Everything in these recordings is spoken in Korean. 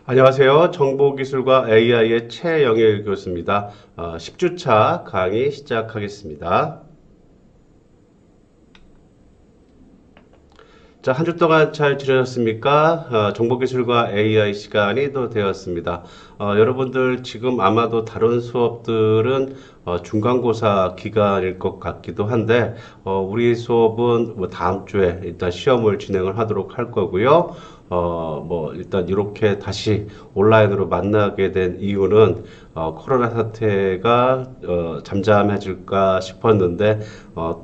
안녕하세요. 정보기술과 AI의 최영일 교수입니다. 10주차 강의 시작하겠습니다. 자, 한 주 동안 잘 지내셨습니까? 정보기술과 AI 시간이 또 되었습니다. 여러분들 지금 아마도 다른 수업들은 중간고사 기간일 것 같기도 한데, 우리 수업은 뭐 다음 주에 일단 시험을 진행을 하도록 할 거고요. 일단 이렇게 다시 온라인으로 만나게 된 이유는, 코로나 사태가, 잠잠해질까 싶었는데,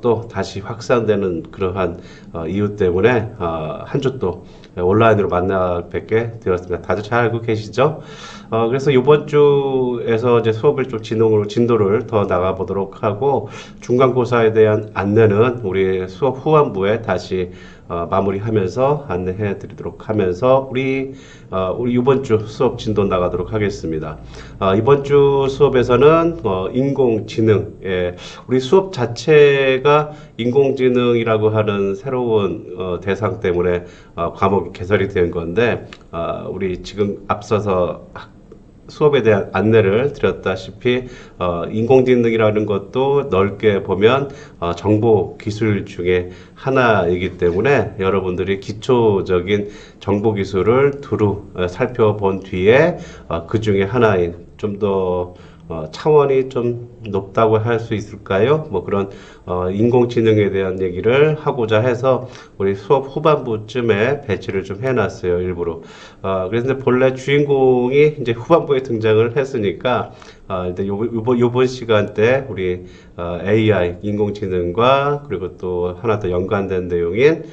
또 다시 확산되는 그러한, 이유 때문에, 한 주 또 온라인으로 만나 뵙게 되었습니다. 다들 잘 알고 계시죠? 그래서 이번 주에서 이제 수업을 좀 진도를 더 나가보도록 하고, 중간고사에 대한 안내는 우리 수업 후반부에 다시 마무리하면서 안내해 드리도록 하면서 우리 이번 주 수업 진도 나가도록 하겠습니다. 이번 주 수업에서는 인공지능, 우리 수업 자체가 인공지능이라고 하는 새로운 대상 때문에 과목이 개설이 된 건데, 우리 지금 앞서서 수업에 대한 안내를 드렸다시피 인공지능이라는 것도 넓게 보면 정보 기술 중에 하나이기 때문에 여러분들이 기초적인 정보 기술을 두루 살펴본 뒤에 그 중에 하나인 좀더 차원이 좀 높다고 할 수 있을까요? 뭐 그런 인공지능에 대한 얘기를 하고자 해서 우리 수업 후반부쯤에 배치를 좀 해놨어요, 일부러. 그래서 본래 주인공이 이제 후반부에 등장을 했으니까 일단 요번 시간 때 우리 AI 인공지능과 그리고 또 하나 더 연관된 내용인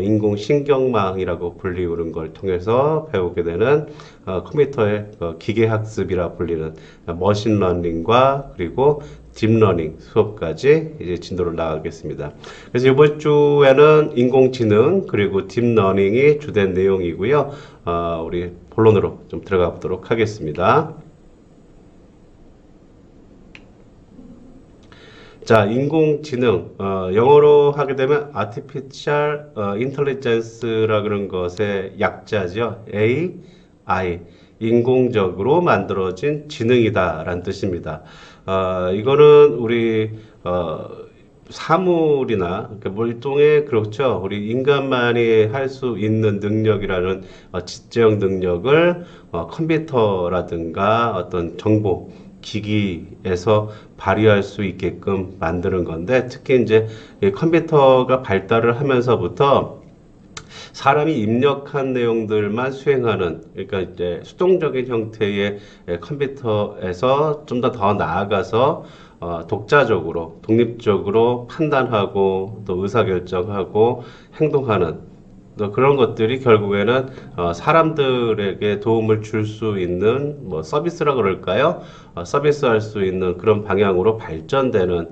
인공신경망이라고 불리우는 걸 통해서 배우게 되는 컴퓨터의 기계학습이라 불리는 머신러닝과 그리고 딥러닝 수업까지 이제 진도를 나가겠습니다. 그래서 이번 주에는 인공지능 그리고 딥러닝이 주된 내용이고요. 우리 본론으로 좀 들어가 보도록 하겠습니다. 자, 인공지능, 영어로 하게 되면 Artificial Intelligence라 그런 것의 약자죠. AI, 인공적으로 만들어진 지능이다라는 뜻입니다. 이거는 우리 사물이나 물동에 그렇죠. 우리 인간만이 할 수 있는 능력이라는 지적 능력을 컴퓨터라든가 어떤 정보 기기에서 발휘할 수 있게끔 만드는 건데, 특히 이제 컴퓨터가 발달을 하면서부터 사람이 입력한 내용들만 수행하는, 그러니까 이제 수동적인 형태의 컴퓨터에서 좀 더 나아가서 독자적으로, 독립적으로 판단하고 또 의사결정하고 행동하는 또 그런 것들이 결국에는 사람들에게 도움을 줄 수 있는 뭐 서비스라 그럴까요? 서비스할 수 있는 그런 방향으로 발전되는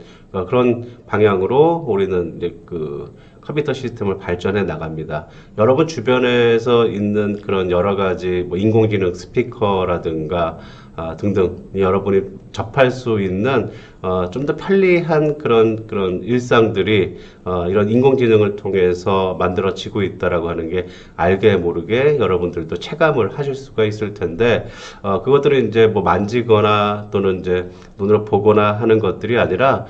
그런 방향으로 우리는 이제 그 컴퓨터 시스템을 발전해 나갑니다. 여러분 주변에서 있는 그런 여러 가지 뭐 인공지능 스피커라든가 등등 여러분이 접할 수 있는 좀 더 편리한 그런 일상들이 이런 인공지능을 통해서 만들어지고 있다라고 하는 게 알게 모르게 여러분들도 체감을 하실 수가 있을 텐데, 그것들을 이제 뭐 만지거나 또는 이제 눈으로 보거나 하는 것들이 아니라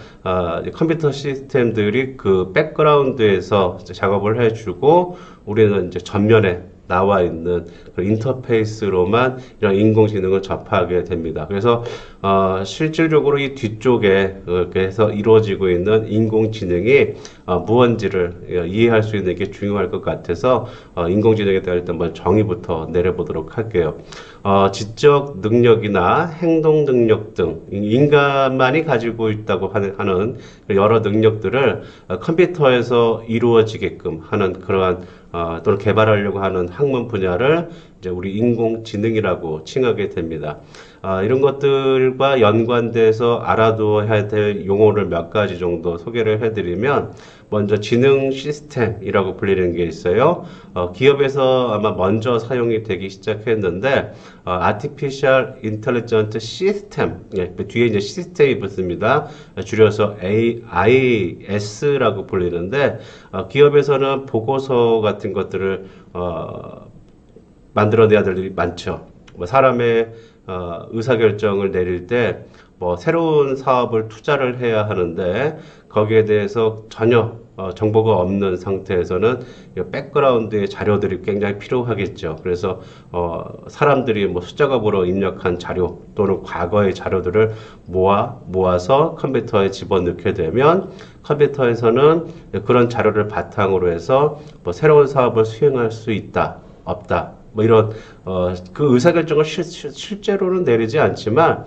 컴퓨터 시스템들이 그 백그라운드에서 작업을 해주고 우리는 이제 전면에 나와 있는 그런 인터페이스로만 이런 인공지능을 접하게 됩니다. 그래서 실질적으로 이 뒤쪽에 그렇게 해서 이루어지고 있는 인공지능이 무언지를 이해할 수 있는 게 중요할 것 같아서 인공지능에 대한 일단 먼저 정의부터 내려보도록 할게요. 지적 능력이나 행동 능력 등 인간만이 가지고 있다고 하는 여러 능력들을 컴퓨터에서 이루어지게끔 하는 그러한 또는 개발하려고 하는 학문 분야를 이제 우리 인공지능이라고 칭하게 됩니다. 이런 것들과 연관돼서 알아두어야 될 용어를 몇 가지 정도 소개를 해드리면, 먼저 지능 시스템이라고 불리는 게 있어요. 기업에서 아마 먼저 사용이 되기 시작했는데, Artificial Intelligent System, 뒤에 이제 시스템이 붙습니다. 줄여서 AIS라고 불리는데, 기업에서는 보고서 같은 것들을 만들어내야 될 일이 많죠. 뭐 사람의 의사결정을 내릴 때 뭐 새로운 사업을 투자를 해야 하는데 거기에 대해서 전혀 정보가 없는 상태에서는 이 백그라운드의 자료들이 굉장히 필요하겠죠. 그래서 사람들이 뭐 숫자값으로 입력한 자료 또는 과거의 자료들을 모아서 컴퓨터에 집어넣게 되면 컴퓨터에서는 그런 자료를 바탕으로 해서 뭐 새로운 사업을 수행할 수 있다, 없다. 뭐 이런 그 의사결정을 실제로는 내리지 않지만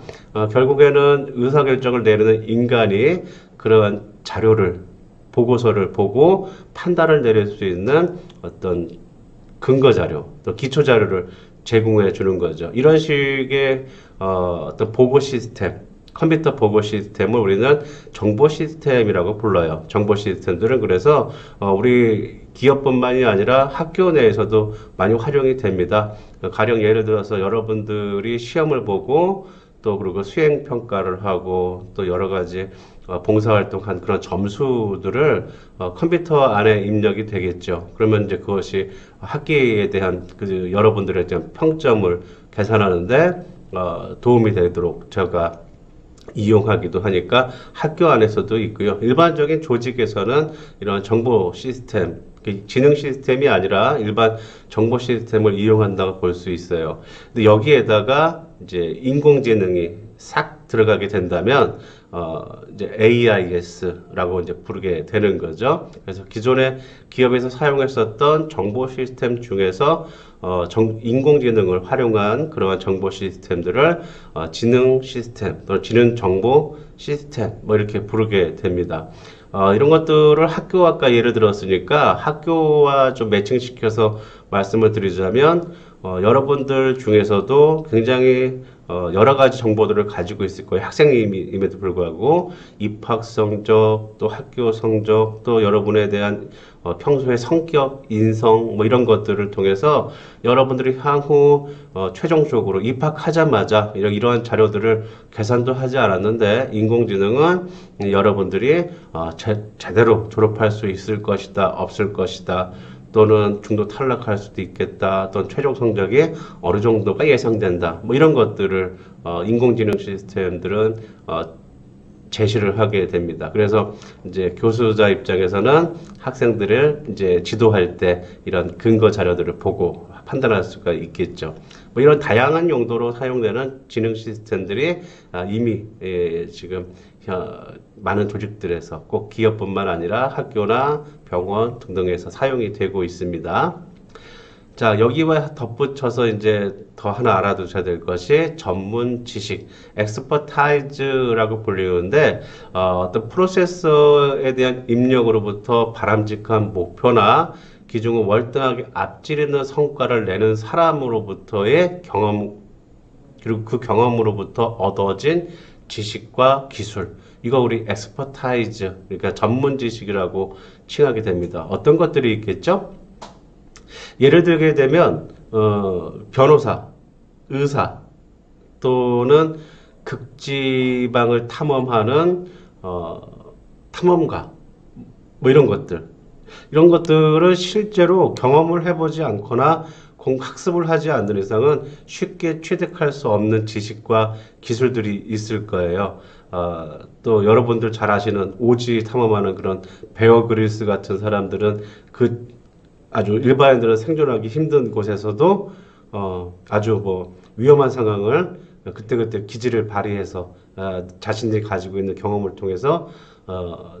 결국에는 의사결정을 내리는 인간이 그러한 자료를 보고서를 보고 판단을 내릴 수 있는 어떤 근거 자료, 또 기초 자료를 제공해 주는 거죠. 이런 식의 어떤 보고 시스템, 컴퓨터 보고 시스템을 우리는 정보 시스템이라고 불러요. 정보 시스템들은 그래서 우리 기업뿐만이 아니라 학교 내에서도 많이 활용이 됩니다. 가령 예를 들어서 여러분들이 시험을 보고 또 그리고 수행 평가를 하고 또 여러 가지 봉사활동한 그런 점수들을 컴퓨터 안에 입력이 되겠죠. 그러면 이제 그것이 학기에 대한 그 여러분들에 대한 평점을 계산하는데 도움이 되도록 제가 이용하기도 하니까 학교 안에서도 있고요. 일반적인 조직에서는 이런 정보 시스템, 지능 시스템이 아니라 일반 정보 시스템을 이용한다고 볼 수 있어요. 근데 여기에다가 이제 인공지능이 싹 들어가게 된다면 이제 AIS라고 이제 부르게 되는 거죠. 그래서 기존에 기업에서 사용했었던 정보 시스템 중에서 인공지능을 활용한 그러한 정보 시스템들을 지능 시스템 또는 지능 정보 시스템 뭐 이렇게 부르게 됩니다. 이런 것들을 학교와 아까 예를 들었으니까 학교와 좀 매칭시켜서 말씀을 드리자면 여러분들 중에서도 굉장히 여러 가지 정보들을 가지고 있을 거예요. 학생임에도 불구하고 입학 성적, 또 학교 성적, 또 여러분에 대한 평소의 성격, 인성 뭐 이런 것들을 통해서 여러분들이 향후 최종적으로 입학하자마자 이러한 자료들을 계산도 하지 않았는데 인공지능은 여러분들이 제대로 졸업할 수 있을 것이다, 없을 것이다. 또는 중도 탈락할 수도 있겠다. 또는 최종 성적이 어느 정도가 예상된다. 뭐 이런 것들을 인공지능 시스템들은 제시를 하게 됩니다. 그래서 이제 교수자 입장에서는 학생들을 이제 지도할 때 이런 근거 자료들을 보고 판단할 수가 있겠죠. 뭐 이런 다양한 용도로 사용되는 지능 시스템들이 이미 지금 많은 조직들에서 꼭 기업뿐만 아니라 학교나 병원 등등에서 사용이 되고 있습니다. 자, 여기와 덧붙여서 이제 더 하나 알아두셔야 될 것이 전문 지식, 엑스퍼타이즈라고 불리는데, 어떤 프로세서에 대한 입력으로부터 바람직한 목표나 기준을 월등하게 앞지르는 성과를 내는 사람으로부터의 경험, 그리고 그 경험으로부터 얻어진 지식과 기술. 이거 우리 엑스퍼타이즈, 그러니까 전문 지식이라고 칭하게 됩니다. 어떤 것들이 있겠죠? 예를 들게 되면 변호사, 의사 또는 극지방을 탐험하는 탐험가 뭐 이런 것들을 실제로 경험을 해보지 않거나 학습을 하지 않는 이상은 쉽게 취득할 수 없는 지식과 기술들이 있을 거예요. 또 여러분들 잘 아시는 오지 탐험하는 그런 베어 그릴스 같은 사람들은 그 아주 일반인들은 생존하기 힘든 곳에서도 아주 뭐 위험한 상황을 그때그때 기지를 발휘해서 자신들이 가지고 있는 경험을 통해서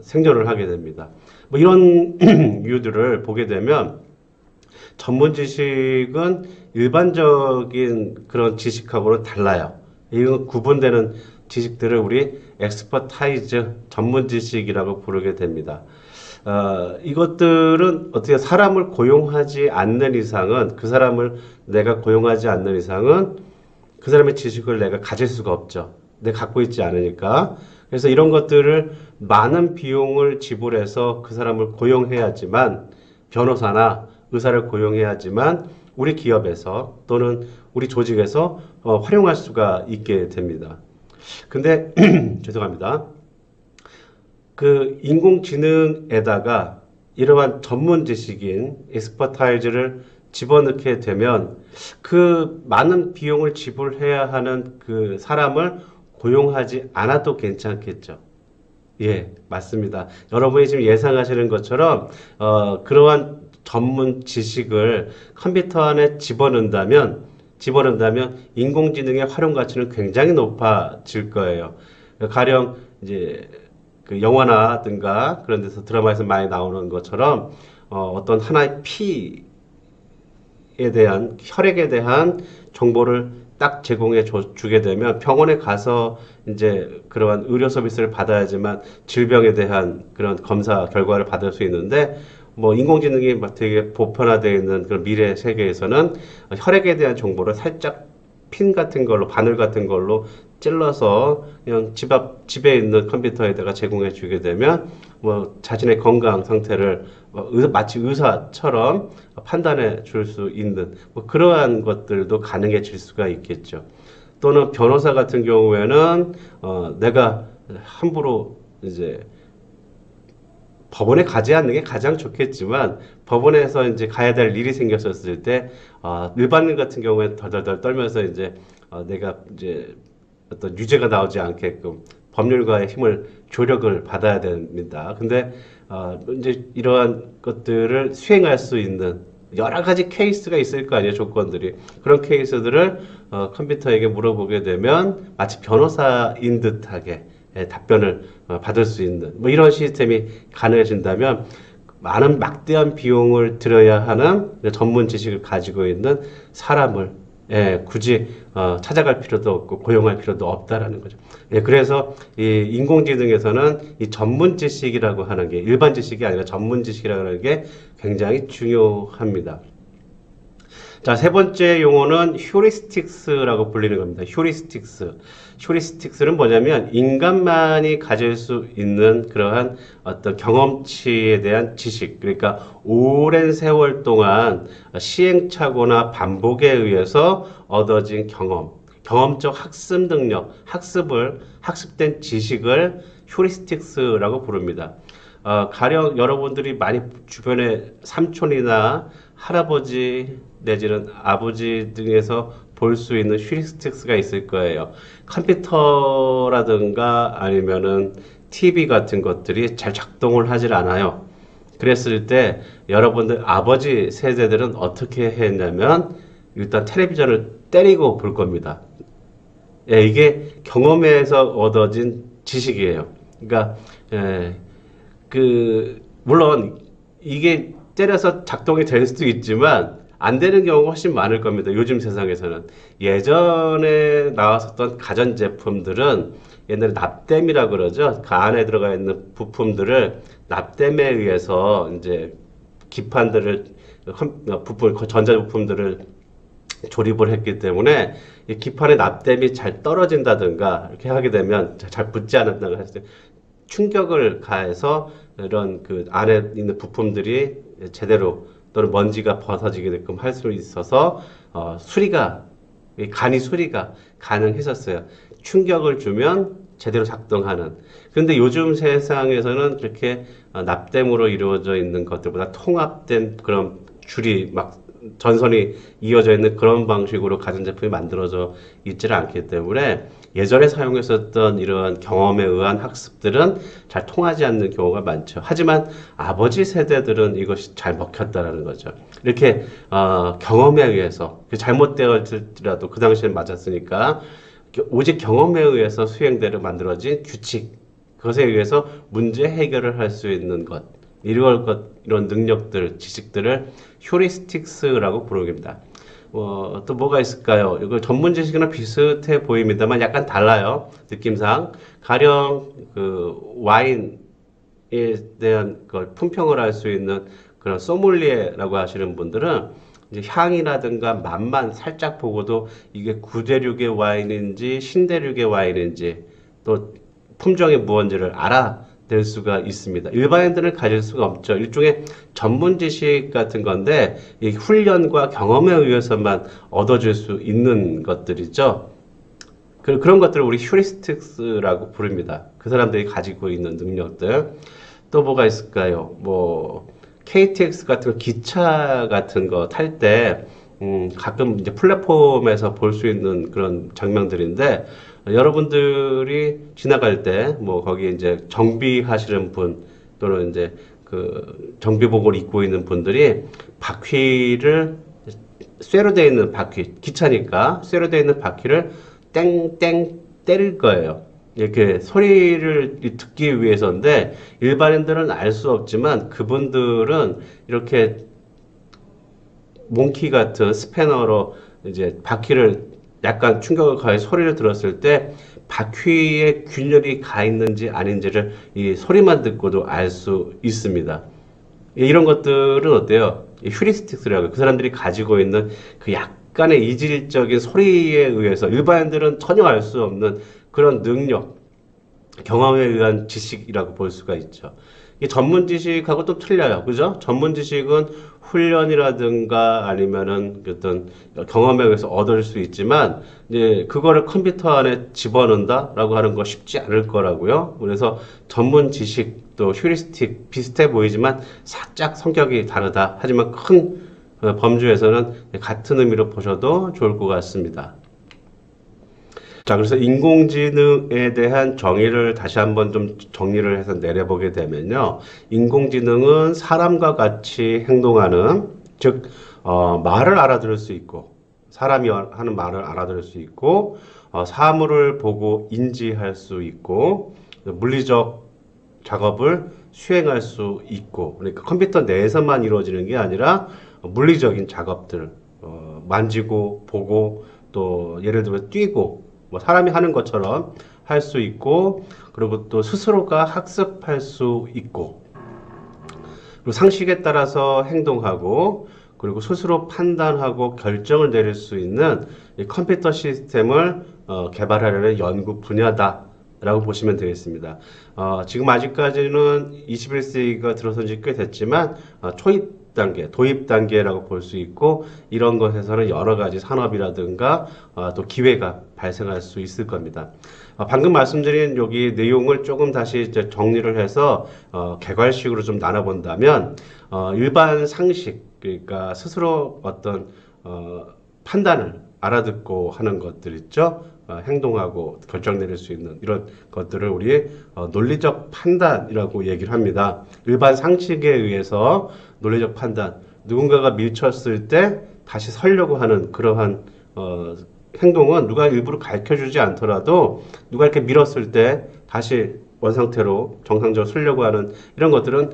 생존을 하게 됩니다. 뭐 이런 이유들을 보게 되면 전문 지식은 일반적인 그런 지식하고는 달라요. 이건 구분되는 지식들을 우리 엑스퍼타이즈 전문 지식이라고 부르게 됩니다. 이것들은 어떻게 사람을 고용하지 않는 이상은 그 사람을 내가 고용하지 않는 이상은 그 사람의 지식을 내가 가질 수가 없죠. 내가 갖고 있지 않으니까. 그래서 이런 것들을 많은 비용을 지불해서 그 사람을 고용해야지만 변호사나 의사를 고용해야지만 우리 기업에서 또는 우리 조직에서 활용할 수가 있게 됩니다. 근데 죄송합니다. 그 인공지능에다가 이러한 전문 지식인 엑스퍼타이즈를 집어넣게 되면 그 많은 비용을 지불해야 하는 그 사람을 고용하지 않아도 괜찮겠죠. 예, 맞습니다. 여러분이 지금 예상하시는 것처럼 그러한 전문 지식을 컴퓨터 안에 집어넣는다면 인공지능의 활용 가치는 굉장히 높아질 거예요. 가령 이제 그 영화나든가 그런 데서 드라마에서 많이 나오는 것처럼 어떤 하나의 피에 대한 혈액에 대한 정보를 딱 주게 되면 병원에 가서 이제 그러한 의료 서비스를 받아야지만 질병에 대한 그런 검사 결과를 받을 수 있는데 뭐 인공지능이 막 되게 보편화되어 있는 그런 미래 세계에서는 혈액에 대한 정보를 살짝 핀 같은 걸로 바늘 같은 걸로 찔러서 그냥 집에 있는 컴퓨터에다가 제공해 주게 되면 뭐 자신의 건강 상태를 마치 의사처럼 판단해 줄 수 있는 뭐 그러한 것들도 가능해질 수가 있겠죠. 또는 변호사 같은 경우에는 내가 함부로 이제 법원에 가지 않는 게 가장 좋겠지만 법원에서 이제 가야 될 일이 생겼었을 때 일반인 같은 경우에 덜덜덜 떨면서 이제 내가 이제 어떤 유죄가 나오지 않게끔 법률가의 힘을 조력을 받아야 됩니다. 근데 이제 이러한 것들을 수행할 수 있는 여러 가지 케이스가 있을 거 아니에요, 조건들이. 그런 케이스들을 컴퓨터에게 물어보게 되면 마치 변호사인 듯하게 답변을 받을 수 있는 뭐 이런 시스템이 가능해진다면 많은 막대한 비용을 들여야 하는 전문 지식을 가지고 있는 사람을 굳이 찾아갈 필요도 없고 고용할 필요도 없다라는 거죠. 그래서 이 인공지능에서는 이 전문 지식이라고 하는 게 일반 지식이 아니라 전문 지식이라고 하는 게 굉장히 중요합니다. 자, 세 번째 용어는 휴리스틱스라고 불리는 겁니다. 휴리스틱스. 휴리스틱스는 뭐냐면 인간만이 가질 수 있는 그러한 어떤 경험치에 대한 지식. 그러니까 오랜 세월 동안 시행착오나 반복에 의해서 얻어진 경험적 학습 능력, 학습된 지식을 휴리스틱스라고 부릅니다. 가령 여러분들이 많이 주변에 삼촌이나 할아버지 내지는 아버지 등에서 볼 수 있는 휴리스틱스가 있을 거예요. 컴퓨터라든가 아니면은 TV 같은 것들이 잘 작동을 하질 않아요. 그랬을 때 여러분들 아버지 세대들은 어떻게 했냐면 일단 텔레비전을 때리고 볼 겁니다. 이게 경험에서 얻어진 지식이에요. 그러니까 물론 이게 때려서 작동이 될 수도 있지만 안 되는 경우가 훨씬 많을 겁니다. 요즘 세상에서는. 예전에 나왔었던 가전제품들은 옛날에 납땜이라 그러죠. 그 안에 들어가 있는 부품들을 납땜에 의해서 이제 전자부품들을 조립을 했기 때문에 이 기판의 납땜이 잘 떨어진다든가 이렇게 하게 되면 잘 붙지 않는다고 했을 때 충격을 가해서 이런 그 안에 있는 부품들이 제대로 또는 먼지가 벗어지게끔 할 수 있어서 간이 수리가 가능했었어요. 충격을 주면 제대로 작동하는. 그런데 요즘 세상에서는 그렇게 납땜으로 이루어져 있는 것들보다 통합된 그런 줄이 막 전선이 이어져 있는 그런 방식으로 가전제품이 만들어져 있지를 않기 때문에 예전에 사용했었던 이러한 경험에 의한 학습들은 잘 통하지 않는 경우가 많죠. 하지만 아버지 세대들은 이것이 잘 먹혔다라는 거죠. 이렇게 경험에 의해서 잘못되었을지라도 그 당시엔 맞았으니까 오직 경험에 의해서 수행대로 만들어진 규칙, 그것에 의해서 문제 해결을 할 수 있는 이런 능력들, 지식들을 휴리스틱스라고 부릅니다. 또 뭐가 있을까요? 이거 전문 지식이랑 비슷해 보입니다만 약간 달라요. 느낌상. 가령 그 와인에 대한 걸 품평을 할 수 있는 그런 소믈리에라고 하시는 분들은 이제 향이라든가 맛만 살짝 보고도 이게 구대륙의 와인인지 신대륙의 와인인지 또 품종이 무언지를 알아낼 수가 있습니다. 일반인들은 가질 수가 없죠. 일종의 전문 지식 같은 건데 이 훈련과 경험에 의해서만 얻어질 수 있는 것들이죠. 그런 것들을 우리 휴리스틱스라고 부릅니다. 그 사람들이 가지고 있는 능력들. 또 뭐가 있을까요? KTX 같은 거, 기차 같은 거 탈 때, 가끔 이제 플랫폼에서 볼 수 있는 그런 장면들인데, 여러분들이 지나갈 때, 뭐, 거기 이제 정비하시는 분, 또는 이제 그 정비복을 입고 있는 분들이 바퀴를, 쇠로 되어 있는 바퀴, 기차니까 쇠로 되어 있는 바퀴를 땡땡 때릴 거예요. 이렇게 소리를 듣기 위해서인데, 일반인들은 알 수 없지만 그분들은 이렇게 몽키 같은 스패너로 이제 바퀴를 약간 충격을 가해 소리를 들었을 때 바퀴에 균열이 가 있는지 아닌지를 이 소리만 듣고도 알 수 있습니다. 이런 것들은 어때요? 휴리스틱스라고 그 사람들이 가지고 있는 그 약간의 이질적인 소리에 의해서 일반인들은 전혀 알 수 없는 그런 능력, 경험에 의한 지식이라고 볼 수가 있죠. 이 전문 지식하고 또 틀려요. 그죠? 전문 지식은 훈련이라든가 아니면은 어떤 경험에 의해서 얻을 수 있지만, 이제 그거를 컴퓨터 안에 집어넣는다라고 하는 거 쉽지 않을 거라고요. 그래서 전문 지식 또 휴리스틱 비슷해 보이지만 살짝 성격이 다르다. 하지만 큰 범주에서는 같은 의미로 보셔도 좋을 것 같습니다. 자, 그래서 인공지능에 대한 정의를 다시 한번 좀 정리를 해서 내려보게 되면요. 인공지능은 사람과 같이 행동하는, 즉, 말을 알아들을 수 있고, 사람이 하는 말을 알아들을 수 있고, 사물을 보고 인지할 수 있고, 물리적 작업을 수행할 수 있고, 그러니까 컴퓨터 내에서만 이루어지는 게 아니라 물리적인 작업들, 만지고, 보고, 또 예를 들면 뛰고, 뭐 사람이 하는 것처럼 할 수 있고, 그리고 또 스스로가 학습할 수 있고, 그리고 상식에 따라서 행동하고, 그리고 스스로 판단하고 결정을 내릴 수 있는 이 컴퓨터 시스템을 개발하려는 연구 분야다라고 보시면 되겠습니다. 지금 아직까지는 21세기가 들어선 지 꽤 됐지만 초입 단계, 도입 단계라고 볼 수 있고, 이런 것에서는 여러 가지 산업이라든가 또 기회가 발생할 수 있을 겁니다. 방금 말씀드린 여기 내용을 조금 다시 이제 정리를 해서 개괄식으로 좀 나눠본다면, 일반 상식, 그러니까 스스로 어떤 판단을 알아듣고 하는 것들 있죠. 행동하고 결정 내릴 수 있는 이런 것들을 우리 논리적 판단이라고 얘기를 합니다. 일반 상식에 의해서 논리적 판단, 누군가가 밀쳤을 때 다시 서려고 하는 그러한 행동은 누가 일부러 가르쳐주지 않더라도 누가 이렇게 밀었을 때 다시 원상태로 정상적으로 서려고 하는 이런 것들은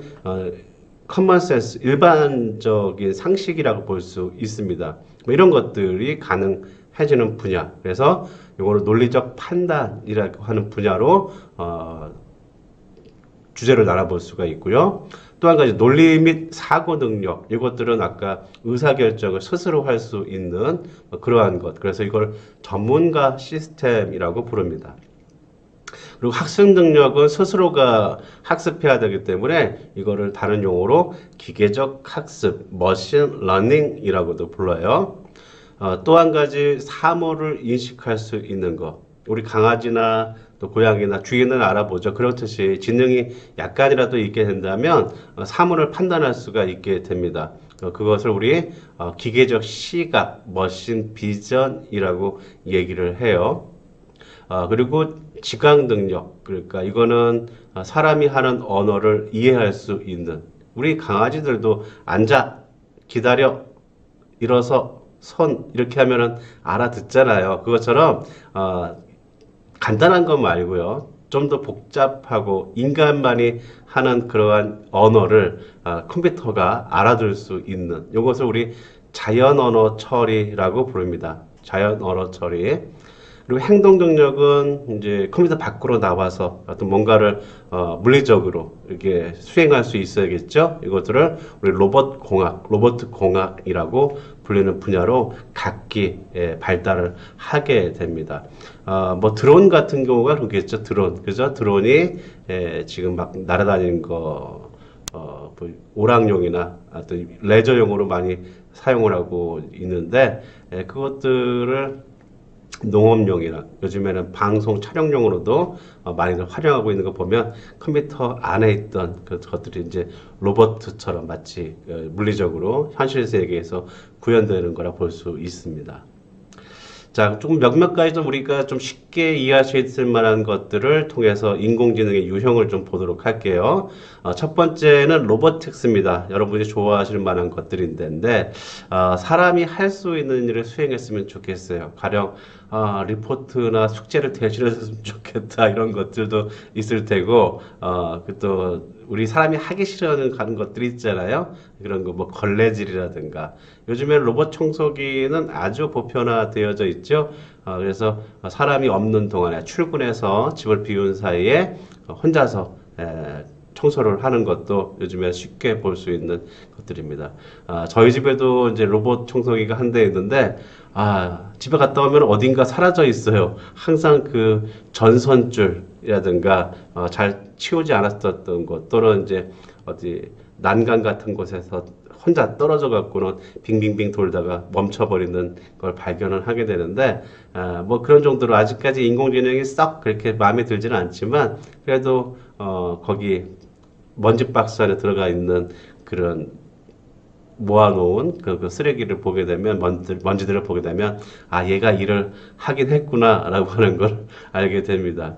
커먼 센스, 일반적인 상식이라고 볼 수 있습니다. 뭐 이런 것들이 가능해지는 분야. 그래서 이거를 논리적 판단이라고 하는 분야로 주제를 나눠볼 수가 있고요. 또 한 가지 논리 및 사고 능력, 이것들은 아까 의사결정을 스스로 할 수 있는 그러한 것. 그래서 이걸 전문가 시스템이라고 부릅니다. 그리고 학습 능력은 스스로가 학습해야 되기 때문에 이거를 다른 용어로 기계적 학습, 머신 러닝이라고도 불러요. 또 한 가지 사물을 인식할 수 있는 것. 우리 강아지나 또 고양이나 주인을 알아보죠. 그렇듯이 지능이 약간이라도 있게 된다면 사물을 판단할 수가 있게 됩니다. 그것을 우리 기계적 시각, 머신 비전이라고 얘기를 해요. 그리고 지각 능력, 그러니까 이거는 사람이 하는 언어를 이해할 수 있는, 우리 강아지들도 앉아, 기다려, 일어서, 손 이렇게 하면은 알아듣잖아요. 그것처럼 간단한 것 말고요, 좀 더 복잡하고 인간만이 하는 그러한 언어를 컴퓨터가 알아들을 수 있는, 이것을 우리 자연 언어 처리라고 부릅니다. 자연 언어 처리. 그리고 행동 능력은 이제 컴퓨터 밖으로 나와서 어떤 뭔가를 물리적으로 이렇게 수행할 수 있어야겠죠. 이것들을 우리 로봇 공학이라고 불리는 분야로 각기 발달을 하게 됩니다. 뭐 드론 같은 경우가 그렇겠죠. 드론, 그죠? 드론이 지금 막 날아다니는 거, 뭐 오락용이나 어떤 레저용으로 많이 사용을 하고 있는데, 그것들을 농업용이나 요즘에는 방송 촬영용으로도 많이들 활용하고 있는 거 보면 컴퓨터 안에 있던 그 것들이 이제 로봇처럼 마치 물리적으로 현실 세계에서 구현되는 거라 볼 수 있습니다. 자, 조금 몇몇 가지 좀 우리가 좀 쉽게 이해할 수 있을 만한 것들을 통해서 인공지능의 유형을 좀 보도록 할게요. 첫 번째는 로보틱스입니다. 여러분이 좋아하실 만한 것들인데, 사람이 할 수 있는 일을 수행했으면 좋겠어요. 가령, 리포트나 숙제를 대신했으면 좋겠다. 이런 것들도 있을 테고, 또, 우리 사람이 하기 싫어하는 가는 것들이 있잖아요. 그런 거 뭐 걸레질이라든가. 요즘에 로봇 청소기는 아주 보편화되어져 있죠. 그래서 사람이 없는 동안에 출근해서 집을 비운 사이에 혼자서 청소를 하는 것도 요즘에 쉽게 볼 수 있는 것들입니다. 저희 집에도 이제 로봇 청소기가 한 대 있는데, 집에 갔다 오면 어딘가 사라져 있어요. 항상 그 전선줄이라든가, 잘 치우지 않았었던 곳, 또는 이제 어디 난간 같은 곳에서 혼자 떨어져 갖고는 빙빙빙 돌다가 멈춰버리는 걸 발견을 하게 되는데, 뭐 그런 정도로 아직까지 인공지능이 썩 그렇게 마음에 들지는 않지만, 그래도, 거기 먼지 박스 안에 들어가 있는 그런 모아놓은 그 쓰레기를 보게 되면, 먼지들을 보게 되면, 얘가 일을 하긴 했구나라고 하는 걸 알게 됩니다.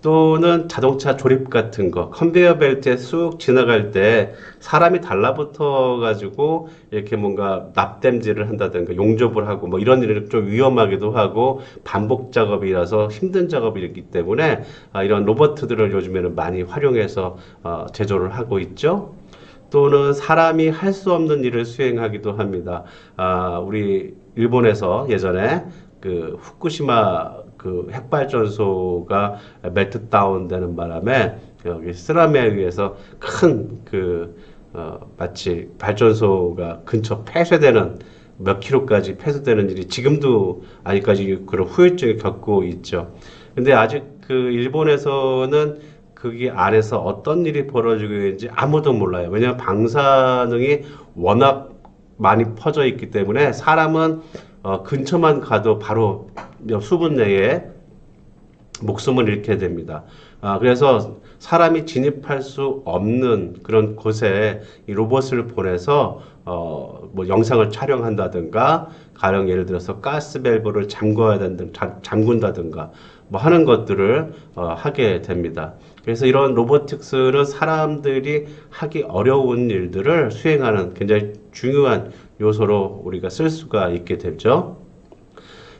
또는 자동차 조립 같은 거, 컨베이어 벨트에 쑥 지나갈 때 사람이 달라붙어 가지고 이렇게 뭔가 납땜질을 한다든가 용접을 하고 뭐 이런 일을 좀 위험하기도 하고 반복 작업이라서 힘든 작업이기 때문에 이런 로봇들을 요즘에는 많이 활용해서 제조를 하고 있죠. 또는 사람이 할 수 없는 일을 수행하기도 합니다. 우리 일본에서 예전에 그 후쿠시마 그 핵발전소가 멜트다운 되는 바람에 여기 쓰나미에 의해서 큰 마치 발전소가 근처 폐쇄되는 몇 킬로까지 폐쇄되는 일이 지금도 아직까지 그런 후유증을 겪고 있죠. 근데 아직 그 일본에서는 거기 안에서 어떤 일이 벌어지고 있는지 아무도 몰라요. 왜냐하면 방사능이 워낙 많이 퍼져 있기 때문에 사람은 근처만 가도 바로 수분 내에 목숨을 잃게 됩니다. 그래서 사람이 진입할 수 없는 그런 곳에 이 로봇을 보내서 뭐 영상을 촬영한다든가 가령 예를 들어서 가스 밸브를 잠궈야 된다, 잠근다든가 뭐 하는 것들을 하게 됩니다. 그래서 이런 로보틱스는 사람들이 하기 어려운 일들을 수행하는 굉장히 중요한 요소로 우리가 쓸 수가 있게 되죠.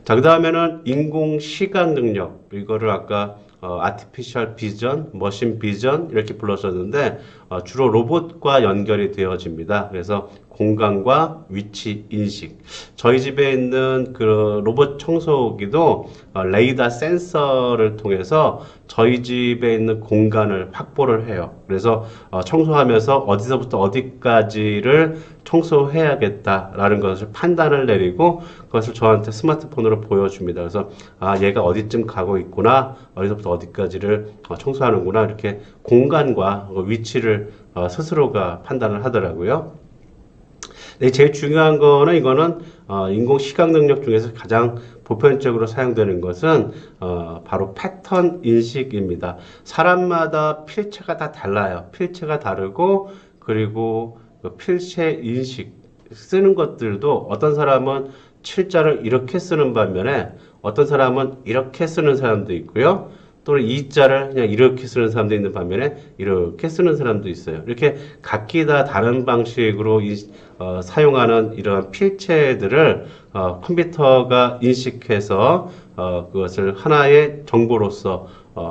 자, 그 다음에는 인공 시각 능력. 이거를 아까 아티피셜 비전, 머신 비전 이렇게 불렀었는데 주로 로봇과 연결이 되어집니다. 그래서 공간과 위치 인식. 저희 집에 있는 그 로봇 청소기도 레이더 센서를 통해서 저희 집에 있는 공간을 확보를 해요. 그래서 청소하면서 어디서부터 어디까지를 청소해야겠다라는 것을 판단을 내리고 그것을 저한테 스마트폰으로 보여줍니다. 그래서 얘가 어디쯤 가고 있구나, 어디서부터 어디까지를 청소하는구나 이렇게 공간과 위치를 스스로가 판단을 하더라고요. 네, 제일 중요한 거는 이거는 인공 시각 능력 중에서 가장 보편적으로 사용되는 것은 바로 패턴 인식입니다. 사람마다 필체가 다 달라요. 필체가 다르고 그리고 그 필체 인식 쓰는 것들도 어떤 사람은 칠자를 이렇게 쓰는 반면에 어떤 사람은 이렇게 쓰는 사람도 있고요. 또는 이자를 그냥 이렇게 쓰는 사람도 있는 반면에 이렇게 쓰는 사람도 있어요. 이렇게 각기 다 다른 방식으로 사용하는 이러한 필체들을 컴퓨터가 인식해서 그것을 하나의 정보로서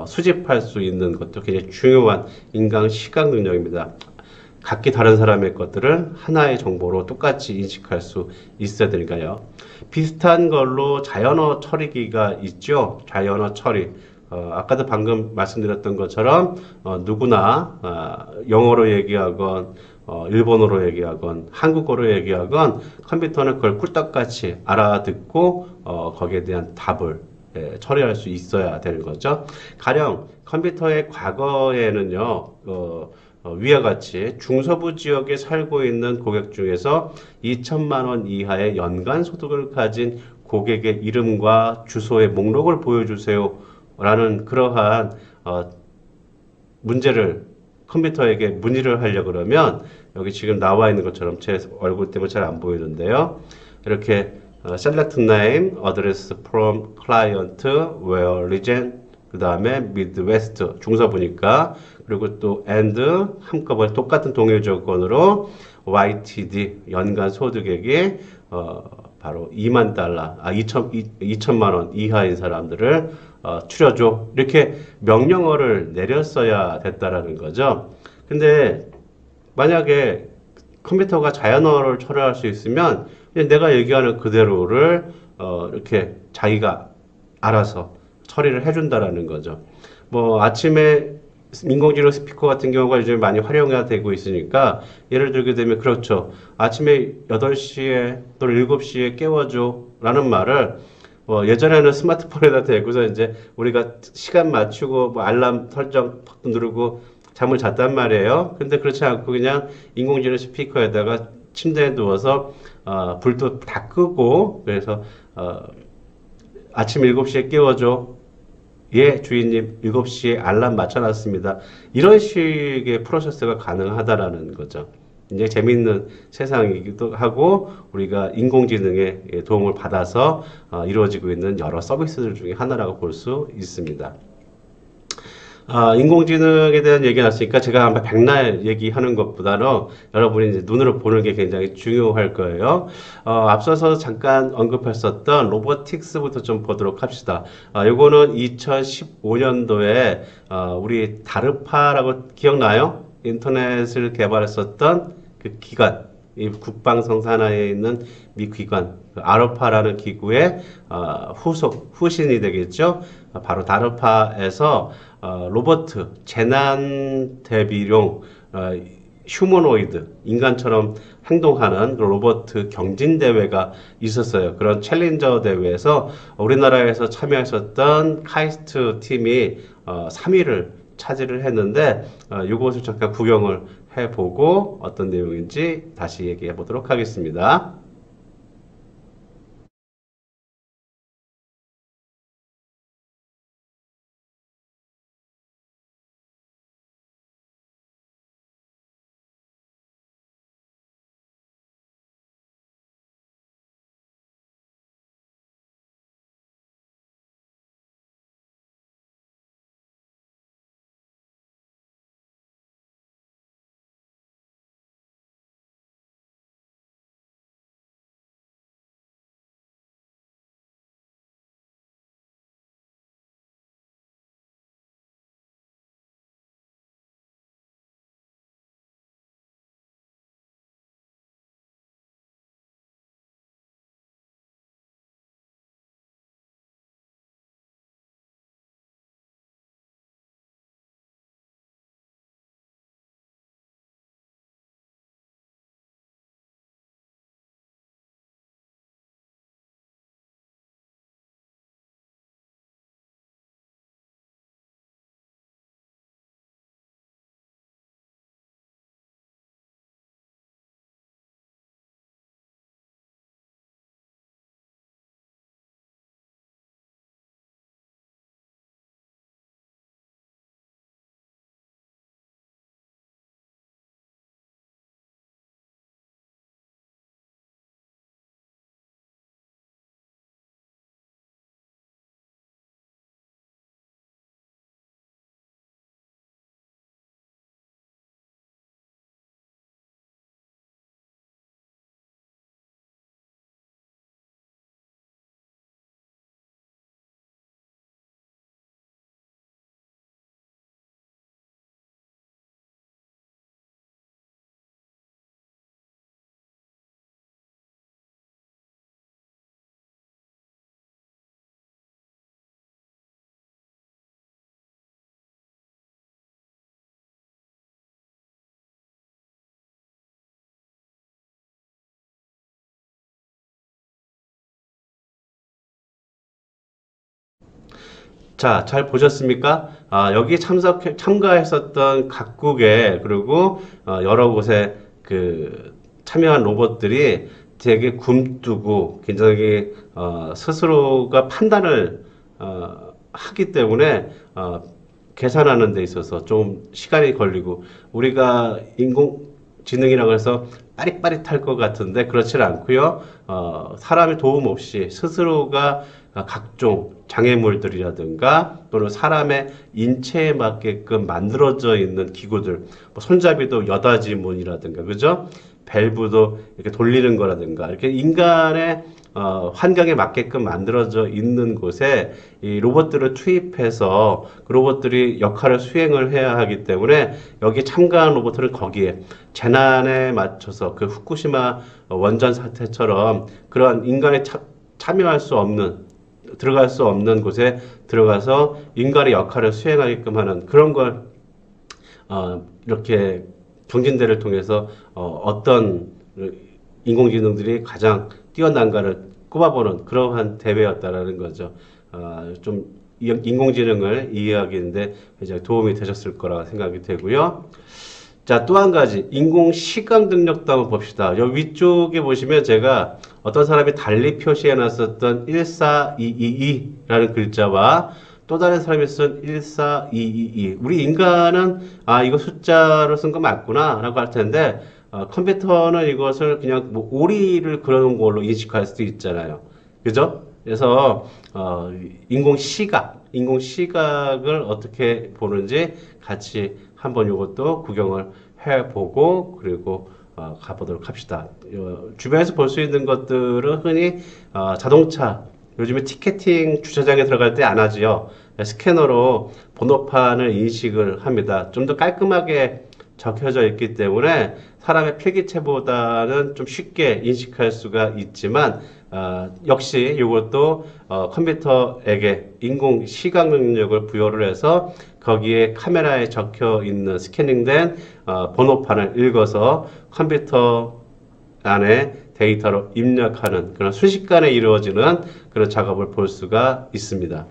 수집할 수 있는 것도 굉장히 중요한 인간 시각 능력입니다. 각기 다른 사람의 것들을 하나의 정보로 똑같이 인식할 수 있어야 되니까요. 비슷한 걸로 자연어 처리기가 있죠. 자연어 처리. 아까도 방금 말씀드렸던 것처럼 누구나 영어로 얘기하건 일본어로 얘기하건 한국어로 얘기하건 컴퓨터는 그걸 꿀떡같이 알아듣고 거기에 대한 답을 처리할 수 있어야 되는 거죠. 가령 컴퓨터의 과거에는요. 위와 같이 중서부 지역에 살고 있는 고객 중에서 2천만 원 이하의 연간 소득을 가진 고객의 이름과 주소의 목록을 보여주세요 라는 그러한 문제를 컴퓨터에게 문의를 하려고 그러면 여기 지금 나와 있는 것처럼 제 얼굴 때문에 잘 안 보이는데요. 이렇게 select name, address from client, where region, 그 다음에 Midwest 중서부니까, 그리고 또 and 한꺼번에 똑같은 동일 조건으로 YTD 연간 소득액이 바로 2만 달러, 2천만 원 이하인 사람들을 추려줘. 이렇게 명령어를 내렸어야 됐다라는 거죠. 근데 만약에 컴퓨터가 자연어를 처리할 수 있으면 그냥 내가 얘기하는 그대로를 이렇게 자기가 알아서 처리를 해준다라는 거죠. 뭐 아침에 인공지능 스피커 같은 경우가 요즘 많이 활용이 되고 있으니까 예를 들게 되면 그렇죠. 아침에 8시에 또는 7시에 깨워줘 라는 말을 예전에는 스마트폰에다 대고서 이제 우리가 시간 맞추고 뭐 알람 설정 턱 누르고 잠을 잤단 말이에요. 근데 그렇지 않고 그냥 인공지능 스피커에다가 침대에 누워서 불도 다 끄고 그래서 아침 7시에 깨워줘. 예, 주인님 7시에 알람 맞춰놨습니다. 이런 식의 프로세스가 가능하다라는 거죠. 이제 재미있는 세상이기도 하고 우리가 인공지능의 도움을 받아서 이루어지고 있는 여러 서비스들 중에 하나라고 볼 수 있습니다. 인공지능에 대한 얘기가 났으니까 제가 아마 백날 얘기하는 것보다는 여러분이 이제 눈으로 보는 게 굉장히 중요할 거예요. 앞서서 잠깐 언급했었던 로보틱스부터 좀 보도록 합시다. 요거는 2015년도에 우리 다르파라고 기억나요? 인터넷을 개발했었던 그 기관, 이 국방성산하에 있는 미 기관, 아르파라는 기구의 후신이 되겠죠. 바로 다르파에서 로봇 재난 대비용 휴머노이드 인간처럼 행동하는 로봇 경진 대회가 있었어요. 그런 챌린저 대회에서 우리나라에서 참여했었던 카이스트 팀이 3위를 차지를 했는데 이것을 잠깐 구경을 해보고 어떤 내용인지 다시 얘기해 보도록 하겠습니다. 자, 잘 보셨습니까? 여기 참가했었던 각국의, 그리고 여러 곳에 참여한 로봇들이 되게 굼뜨고 굉장히 스스로가 판단을 하기 때문에 계산하는 데 있어서 좀 시간이 걸리고 우리가 인공지능이라고 해서 빠릿빠릿할 것 같은데 그렇지는 않고요. 사람의 도움 없이 스스로가 각종 장애물들이라든가 또는 사람의 인체에 맞게끔 만들어져 있는 기구들, 뭐 손잡이도 여닫이문이라든가, 그죠? 밸브도 이렇게 돌리는 거라든가, 이렇게 인간의 환경에 맞게끔 만들어져 있는 곳에 이 로봇들을 투입해서 그 로봇들이 역할을 수행을 해야 하기 때문에 여기 참가한 로봇들은 거기에 재난에 맞춰서 그 후쿠시마 원전 사태처럼 그런 인간의 참여할 수 없는 들어갈 수 없는 곳에 들어가서 인간의 역할을 수행하게끔 하는 그런 걸 이렇게 경진대를 통해서 어떤 인공지능들이 가장 뛰어난가를 꼽아보는 그러한 대회였다라는 거죠. 좀 인공지능을 이해하기는데 굉장히 도움이 되셨을 거라 생각이 되고요. 자, 또 한 가지 인공시각 능력도 한번 봅시다. 여기 위쪽에 보시면 제가 어떤 사람이 달리 표시해 놨었던 14222라는 글자와 또 다른 사람이 쓴 14222. 우리 인간은 이거 숫자로 쓴 거 맞구나 라고 할 텐데 컴퓨터는 이것을 그냥 뭐 오리를 그려놓은 걸로 인식할 수도 있잖아요. 그죠? 그래서 인공시각을 어떻게 보는지 같이 한번 이것도 구경을 해보고 그리고 가보도록 합시다. 주변에서 볼 수 있는 것들은 흔히 자동차, 요즘에 티켓팅 주차장에 들어갈 때 안 하지요. 스캐너로 번호판을 인식을 합니다. 좀 더 깔끔하게 적혀져 있기 때문에 사람의 필기체보다는 좀 쉽게 인식할 수가 있지만 역시 이것도 컴퓨터에게 인공 시각 능력을 부여를 해서 거기에 카메라에 적혀 있는 스캐닝된 번호판을 읽어서 컴퓨터 안에 데이터로 입력하는 그런 순식간에 이루어지는 그런 작업을 볼 수가 있습니다.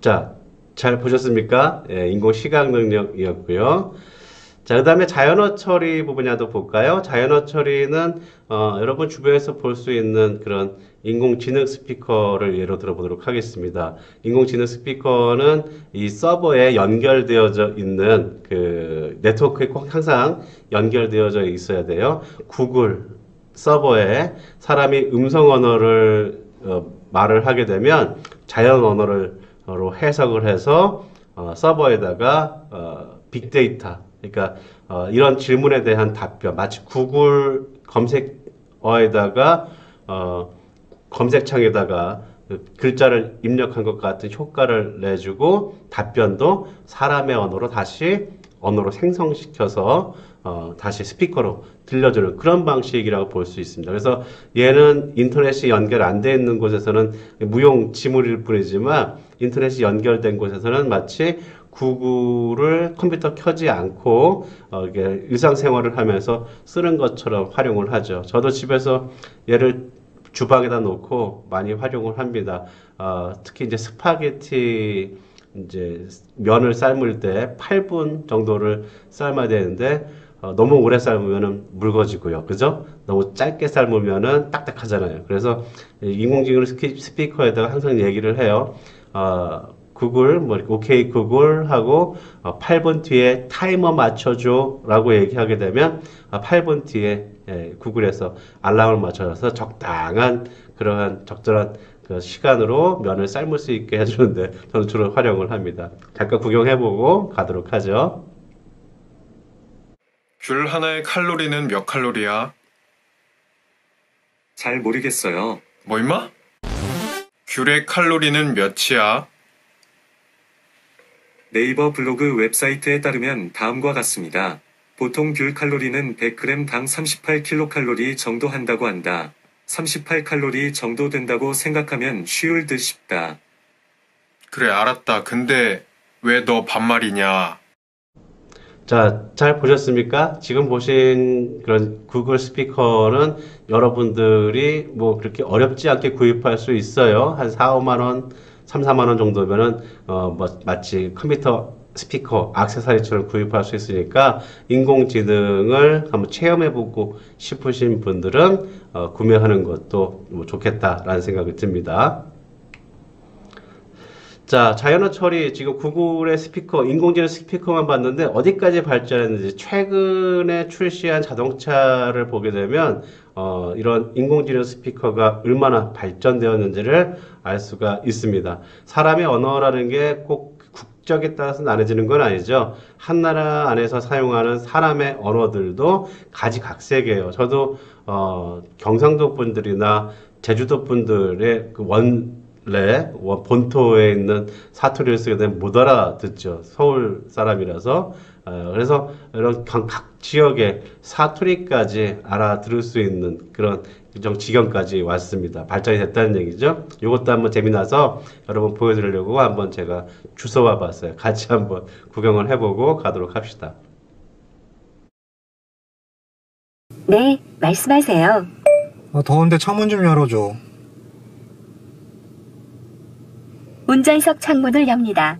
자, 잘 보셨습니까? 예, 인공 시각 능력이었고요. 자, 그 다음에 자연어 처리 부분이라도 볼까요? 자연어 처리는 여러분 주변에서 볼 수 있는 그런 인공지능 스피커를 예로 들어보도록 하겠습니다. 인공지능 스피커는 이 서버에 연결되어져 있는 그 네트워크에 꼭 항상 연결되어져 있어야 돼요. 구글 서버에 사람이 음성 언어를 말을 하게 되면 자연 언어로 해석을 해서 서버에다가 빅데이터, 그러니까 이런 질문에 대한 답변, 마치 구글 검색어에다가 검색창에다가 글자를 입력한 것 같은 효과를 내주고 답변도 사람의 언어로 생성시켜서 다시 스피커로 들려주는 그런 방식이라고 볼 수 있습니다. 그래서 얘는 인터넷이 연결 안 돼 있는 곳에서는 무용지물일 뿐이지만 인터넷이 연결된 곳에서는 마치 구글을 컴퓨터 켜지 않고 이게 일상생활을 하면서 쓰는 것처럼 활용을 하죠. 저도 집에서 얘를 주방에다 놓고 많이 활용을 합니다. 특히 이제 스파게티 이제 면을 삶을 때 8분 정도를 삶아야 되는데 너무 오래 삶으면은 묽어지고요. 그죠? 너무 짧게 삶으면은 딱딱하잖아요. 그래서 인공지능 스피커에다가 항상 얘기를 해요. 구글, 뭐, 이렇게 오케이 구글 하고 8분 뒤에 타이머 맞춰줘 라고 얘기하게 되면 8분 뒤에 구글에서 알람을 맞춰서 적당한 그러한 적절한 그 시간으로 면을 삶을 수 있게 해주는데 저는 주로 활용을 합니다. 잠깐 구경해보고 가도록 하죠. 귤 하나의 칼로리는 몇 칼로리야? 잘 모르겠어요. 뭐 임마? 귤의 칼로리는 몇이야? 네이버 블로그 웹사이트에 따르면 다음과 같습니다. 보통 귤 칼로리는 100g당 38kcal 정도 한다고 한다. 38칼로리 정도 된다고 생각하면 쉬울 듯 싶다. 그래, 알았다. 근데 왜 너 반말이냐? 자, 잘 보셨습니까? 지금 보신 그런 구글 스피커는 여러분들이 뭐 그렇게 어렵지 않게 구입할 수 있어요. 한 4, 5만 원, 3, 4만 원 정도면은 뭐 마치 컴퓨터 스피커, 액세서리처럼 구입할 수 있으니까 인공지능을 한번 체험해보고 싶으신 분들은 구매하는 것도 뭐 좋겠다라는 생각이 듭니다. 자, 자연어 처리, 지금 구글의 스피커, 인공지능 스피커만 봤는데 어디까지 발전했는지 최근에 출시한 자동차를 보게 되면 이런 인공지능 스피커가 얼마나 발전되었는지를 알 수가 있습니다. 사람의 언어라는 게 꼭 국적에 따라서 나눠지는 건 아니죠. 한 나라 안에서 사용하는 사람의 언어들도 가지각색이에요. 저도 경상도 분들이나 제주도 분들의 그 본토에 있는 사투리를 쓰게 되면 못 알아듣죠. 서울 사람이라서. 그래서 이런 각 지역의 사투리까지 알아들을 수 있는 그런 지경까지 왔습니다. 발전이 됐다는 얘기죠. 이것도 한번 재미나서 여러분 보여드리려고 한번 제가 주워와 봤어요. 같이 한번 구경을 해보고 가도록 합시다. 네, 말씀하세요. 더운데 창문 좀 열어줘. 운전석 창문을 엽니다.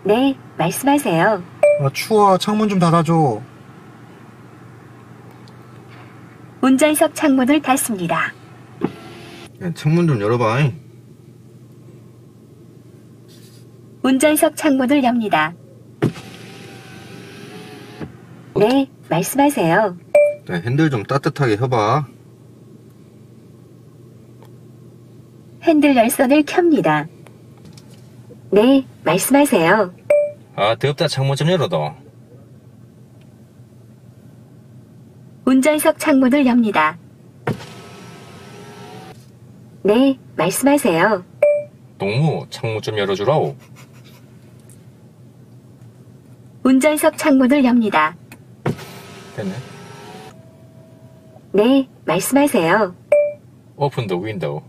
네, 말씀하세요. 추워. 창문 좀 닫아줘. 운전석 창문을 닫습니다. 야, 창문 좀 열어봐. 운전석 창문을 엽니다. 네, 말씀하세요. 야, 핸들 좀 따뜻하게 해봐. 핸들 열선을 켭니다. 네, 말씀하세요. 덥다. 창문 좀 열어둬. 운전석 창문을 엽니다. 네, 말씀하세요. 동무, 창문 좀 열어주라오. 운전석 창문을 엽니다. 됐네. 네, 말씀하세요. 오픈 더 윈도우.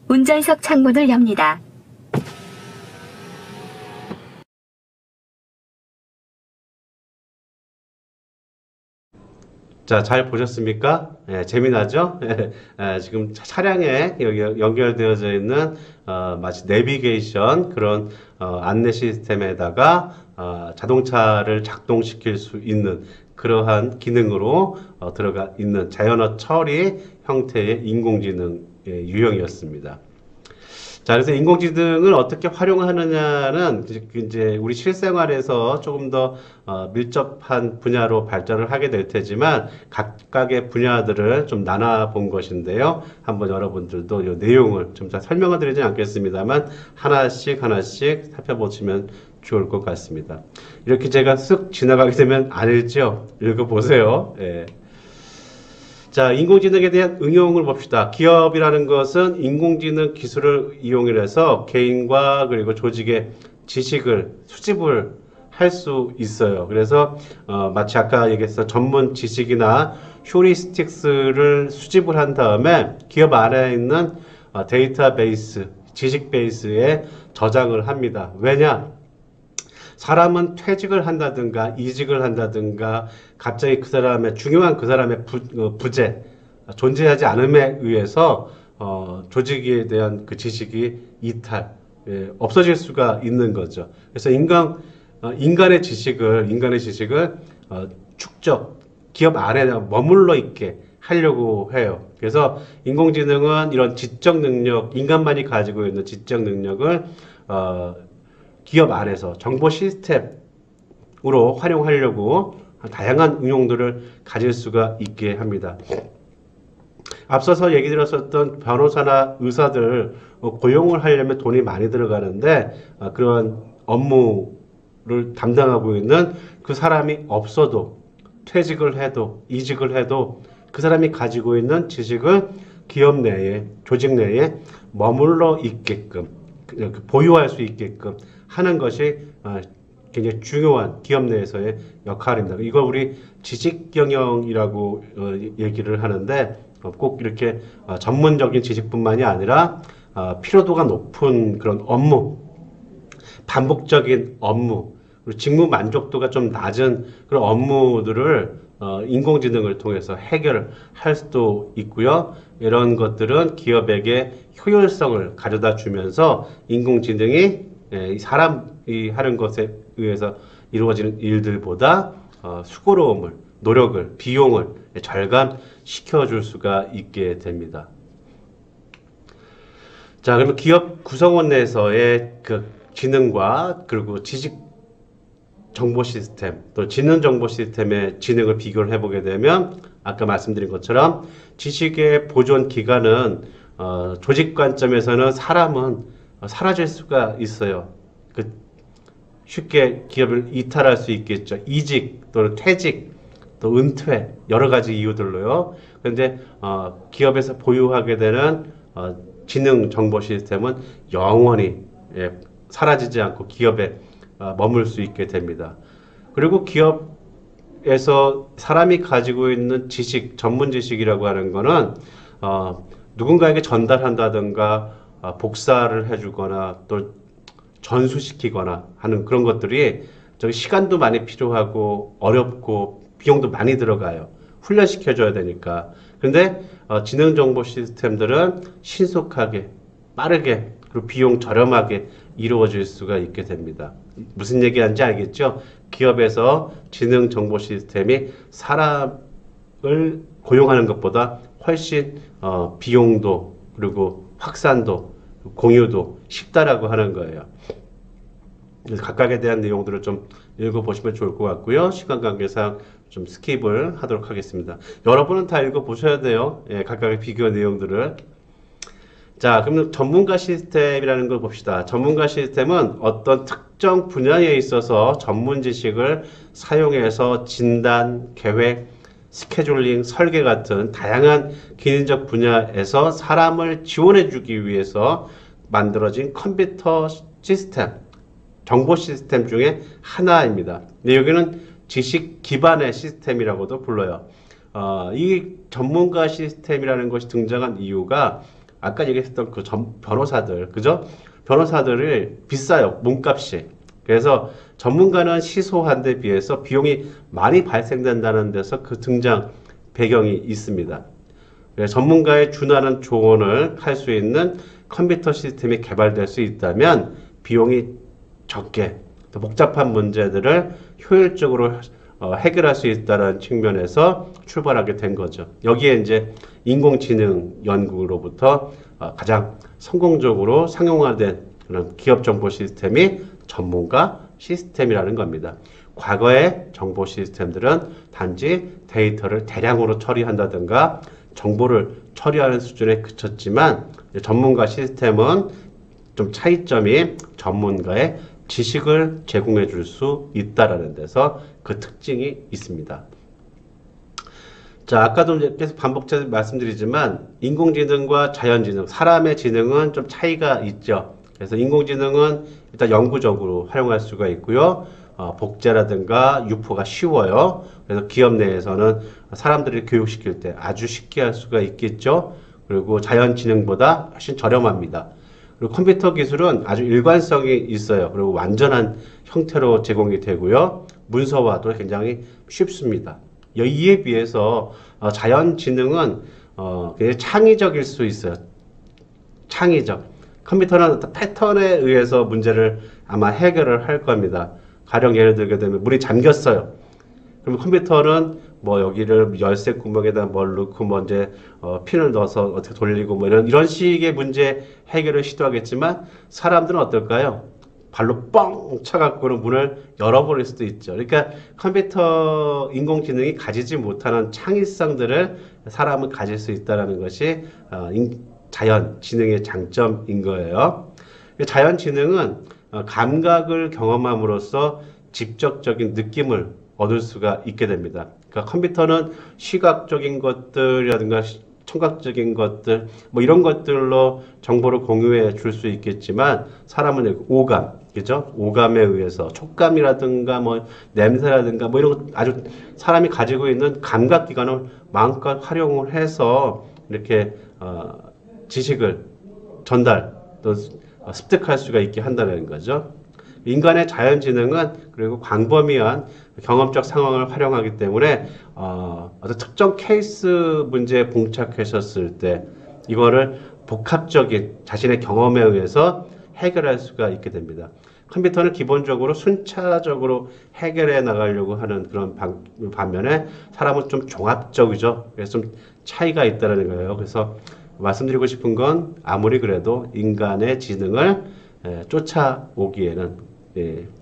운전석 창문을 엽니다. 자, 잘 보셨습니까? 재미나죠? 지금 차량에 여기 연결되어져 있는 마치 내비게이션 그런 안내 시스템에다가 자동차를 작동시킬 수 있는 그러한 기능으로 들어가 있는 자연어 처리 형태의 인공지능 유형이었습니다. 자, 그래서 인공지능을 어떻게 활용하느냐는 이제 우리 실생활에서 조금 더 밀접한 분야로 발전을 하게 될 테지만 각각의 분야들을 좀 나눠 본 것인데요. 한번 여러분들도 이 내용을 좀 다 설명을 드리진 않겠습니다만 하나씩 살펴보시면 좋을 것 같습니다. 이렇게 제가 쓱 지나가게 되면 안 읽죠? 읽어보세요. 예. 자, 인공지능에 대한 응용을 봅시다. 기업이라는 것은 인공지능 기술을 이용해서 개인과 그리고 조직의 지식을 수집을 할 수 있어요. 그래서 마치 아까 얘기했던 전문 지식이나 휴리스틱스를 수집을 한 다음에 기업 안에 있는 데이터베이스, 지식 베이스에 저장을 합니다. 왜냐? 사람은 퇴직을 한다든가 이직을 한다든가 갑자기 그 사람의 중요한 그 사람의 부재 존재하지 않음에 의해서 조직에 대한 그 지식이 이탈 없어질 수가 있는 거죠. 그래서 인간의 지식을 축적 기업 안에 머물러 있게 할 하려고 해요. 그래서 인공지능은 이런 지적 능력, 인간만이 가지고 있는 지적 능력을 기업 안에서 정보 시스템으로 활용하려고 다양한 응용들을 가질 수가 있게 합니다. 앞서서 얘기 드렸었던 변호사나 의사들 고용을 하려면 돈이 많이 들어가는데 그런 업무를 담당하고 있는 그 사람이 없어도 퇴직을 해도 이직을 해도 그 사람이 가지고 있는 지식을 기업 내에 조직 내에 머물러 있게끔 보유할 수 있게끔 하는 것이 굉장히 중요한 기업 내에서의 역할입니다. 이걸 우리 지식경영이라고 얘기를 하는데 꼭 이렇게 전문적인 지식뿐만이 아니라 피로도가 높은 그런 업무, 반복적인 업무, 그리고 직무 만족도가 좀 낮은 그런 업무들을 인공지능을 통해서 해결할 수도 있고요. 이런 것들은 기업에게 효율성을 가져다 주면서 인공지능이 사람이 하는 것에 의해서 이루어지는 일들보다 수고로움을, 노력을, 비용을 절감시켜 줄 수가 있게 됩니다. 자, 그러면 기업 구성원 내에서의 그 지능과 그리고 지식 정보 시스템, 또 지능 정보 시스템의 지능을 비교를 해보게 되면 아까 말씀드린 것처럼 지식의 보존 기간은 조직 관점에서는 사람은 사라질 수가 있어요. 쉽게 기업을 이탈할 수 있겠죠. 이직 또는 퇴직 또 은퇴 여러 가지 이유들로요. 그런데 기업에서 보유하게 되는 지능 정보 시스템은 영원히 사라지지 않고 기업에 머물 수 있게 됩니다. 그리고 기업에서 사람이 가지고 있는 지식, 전문 지식이라고 하는 거는 누군가에게 전달한다든가 복사를 해주거나 또 전수시키거나 하는 그런 것들이 시간도 많이 필요하고 어렵고 비용도 많이 들어가요. 훈련시켜줘야 되니까. 근데 지능 정보 시스템들은 신속하게, 빠르게, 그리고 비용 저렴하게 이루어질 수가 있게 됩니다. 무슨 얘기하는지 알겠죠? 기업에서 지능 정보 시스템이 사람을 고용하는 것보다 훨씬 비용도 그리고 확산도 공유도 쉽다라고 하는 거예요. 그래서 각각에 대한 내용들을 좀 읽어보시면 좋을 것 같고요. 시간 관계상 좀 스킵을 하도록 하겠습니다. 여러분은 다 읽어보셔야 돼요. 각각의 비교 내용들을. 자, 그럼 전문가 시스템이라는 걸 봅시다. 전문가 시스템은 어떤 특정 분야에 있어서 전문 지식을 사용해서 진단, 계획, 스케줄링, 설계 같은 다양한 기능적 분야에서 사람을 지원해주기 위해서 만들어진 컴퓨터 시스템, 정보 시스템 중에 하나입니다. 근데 여기는 지식 기반의 시스템이라고도 불러요. 이 전문가 시스템이라는 것이 등장한 이유가 아까 얘기했던 그 변호사들, 그죠? 변호사들이 비싸요, 몸값이. 그래서 전문가는 시소한 데 비해서 비용이 많이 발생된다는 데서 그 등장 배경이 있습니다. 그래서 전문가에 준하는 조언을 할 수 있는 컴퓨터 시스템이 개발될 수 있다면 비용이 적게 또 복잡한 문제들을 효율적으로 해결할 수 있다는 측면에서 출발하게 된 거죠. 여기에 이제 인공지능 연구로부터 가장 성공적으로 상용화된 그런 기업 정보 시스템이 전문가 시스템이라는 겁니다. 과거의 정보 시스템들은 단지 데이터를 대량으로 처리한다든가 정보를 처리하는 수준에 그쳤지만 전문가 시스템은 좀 차이점이 전문가의 지식을 제공해 줄 수 있다라는 데서 그 특징이 있습니다. 자, 아까도 계속 반복해서 말씀드리지만 인공지능과 자연지능, 사람의 지능은 좀 차이가 있죠. 그래서 인공지능은 일단 영구적으로 활용할 수가 있고요. 복제라든가 유포가 쉬워요. 그래서 기업 내에서는 사람들을 교육시킬 때 아주 쉽게 할 수가 있겠죠. 그리고 자연지능보다 훨씬 저렴합니다. 그리고 컴퓨터 기술은 아주 일관성이 있어요. 그리고 완전한 형태로 제공이 되고요. 문서화도 굉장히 쉽습니다. 이에 비해서 자연지능은 굉장히 창의적일 수 있어요. 창의적. 컴퓨터는 패턴에 의해서 문제를 아마 해결을 할 겁니다. 가령 예를 들게 되면 물이 잠겼어요. 그럼 컴퓨터는 뭐 여기를 열쇠 구멍에다 뭘 넣고 뭐 이제 핀을 넣어서 어떻게 돌리고 뭐 이런 식의 문제 해결을 시도하겠지만 사람들은 어떨까요? 발로 뻥 쳐갖고는 문을 열어버릴 수도 있죠. 그러니까 컴퓨터 인공지능이 가지지 못하는 창의성들을 사람은 가질 수 있다는 것이 자연지능의 장점인 거예요. 자연지능은 감각을 경험함으로써 직접적인 느낌을 얻을 수가 있게 됩니다. 그러니까 컴퓨터는 시각적인 것들이라든가 청각적인 것들 뭐 이런 것들로 정보를 공유해 줄 수 있겠지만 사람은 오감, 그죠? 오감에 의해서 촉감이라든가 뭐 냄새라든가 뭐 이런 아주 사람이 가지고 있는 감각 기관을 마음껏 활용을 해서 이렇게 지식을 전달 또 습득할 수가 있게 한다는 거죠. 인간의 자연지능은 그리고 광범위한 경험적 상황을 활용하기 때문에 어떤 특정 케이스 문제에 봉착하셨을 때 이거를 복합적인 자신의 경험에 의해서 해결할 수가 있게 됩니다. 컴퓨터는 기본적으로 순차적으로 해결해 나가려고 하는 그런 반면에 사람은 좀 종합적이죠. 그래서 좀 차이가 있다는 거예요. 그래서 말씀드리고 싶은 건 아무리 그래도 인간의 지능을 쫓아오기에는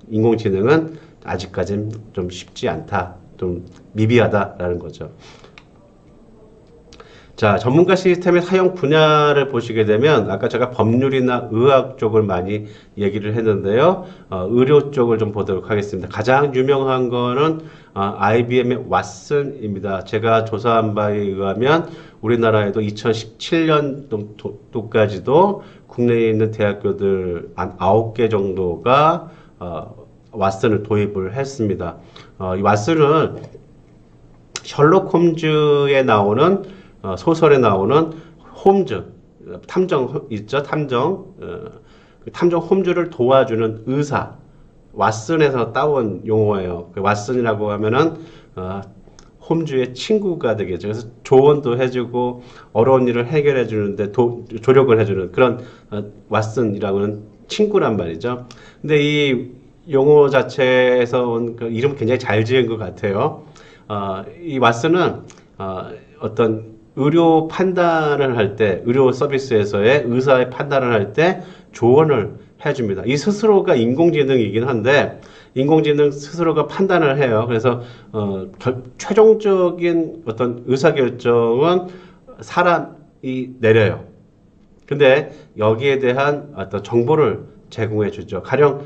인공지능은 아직까지는 좀 쉽지 않다, 좀 미비하다라는 거죠. 자, 전문가 시스템의 사용 분야를 보시게 되면 아까 제가 법률이나 의학 쪽을 많이 얘기를 했는데요. 의료 쪽을 좀 보도록 하겠습니다. 가장 유명한 거는 IBM의 왓슨입니다. 제가 조사한 바에 의하면 우리나라에도 2017년도까지도 국내에 있는 대학교들 한 9개 정도가 왓슨을 도입을 했습니다. 이 왓슨은 셜록 홈즈에 나오는 소설에 나오는 홈즈, 탐정 있죠? 탐정 홈즈를 도와주는 의사, 왓슨에서 따온 용어예요. 그 왓슨이라고 하면은 홈즈의 친구가 되겠죠. 그래서 조언도 해주고 어려운 일을 해결해 주는데 조력을 해주는 그런 왓슨이라고는 친구란 말이죠. 근데 이 용어 자체에서 온 그 이름 굉장히 잘 지은 것 같아요. 이 왓슨은 어떤 의료 판단을 할 때, 의료 서비스에서의 의사의 판단을 할 때 조언을 해줍니다. 이 스스로가 인공지능이긴 한데, 인공지능 스스로가 판단을 해요. 그래서, 최종적인 어떤 의사결정은 사람이 내려요. 근데 여기에 대한 어떤 정보를 제공해 주죠. 가령,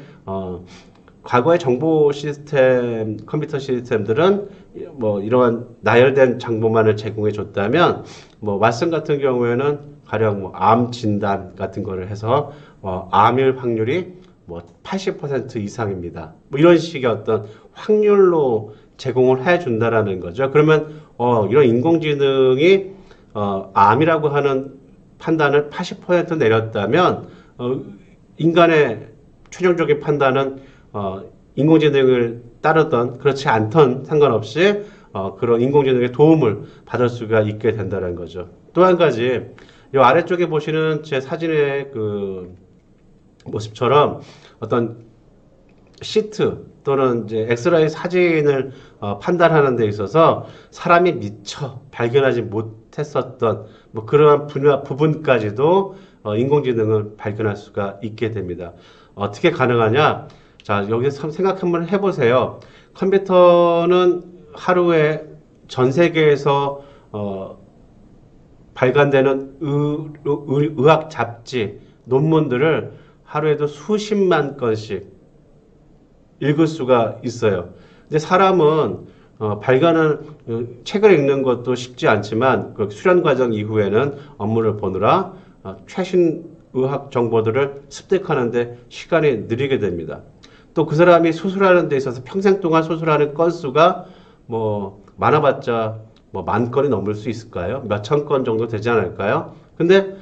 과거의 정보 시스템, 컴퓨터 시스템들은 뭐 이러한 나열된 정보만을 제공해 줬다면, 뭐 왓슨 같은 경우에는 가령 뭐 암 진단 같은 거를 해서 암일 확률이 뭐 80% 이상입니다. 뭐 이런 식의 어떤 확률로 제공을 해 준다라는 거죠. 그러면 이런 인공지능이 암이라고 하는 판단을 80% 내렸다면 인간의 최종적인 판단은 인공지능을 따르던 그렇지 않던 상관없이 그런 인공지능의 도움을 받을 수가 있게 된다는 거죠. 또 한 가지, 이 아래쪽에 보시는 제 사진의 그 모습처럼 어떤 시트 또는 이제 엑스라이 사진을 판단하는 데 있어서 사람이 미처 발견하지 못했었던 뭐 그러한 부분까지도 인공지능을 발견할 수가 있게 됩니다. 어떻게 가능하냐? 자, 여기서 생각 한번 해보세요. 컴퓨터는 하루에 전 세계에서 발간되는 의학 잡지, 논문들을 하루에도 수십만 건씩 읽을 수가 있어요. 근데 사람은 발간을 책을 읽는 것도 쉽지 않지만 그 수련 과정 이후에는 업무를 보느라 최신 의학 정보들을 습득하는데 시간이 느리게 됩니다. 또 그 사람이 수술하는 데 있어서 평생 동안 수술하는 건수가 뭐 많아봤자 뭐 10,000건이 넘을 수 있을까요? 몇천 건 정도 되지 않을까요? 근데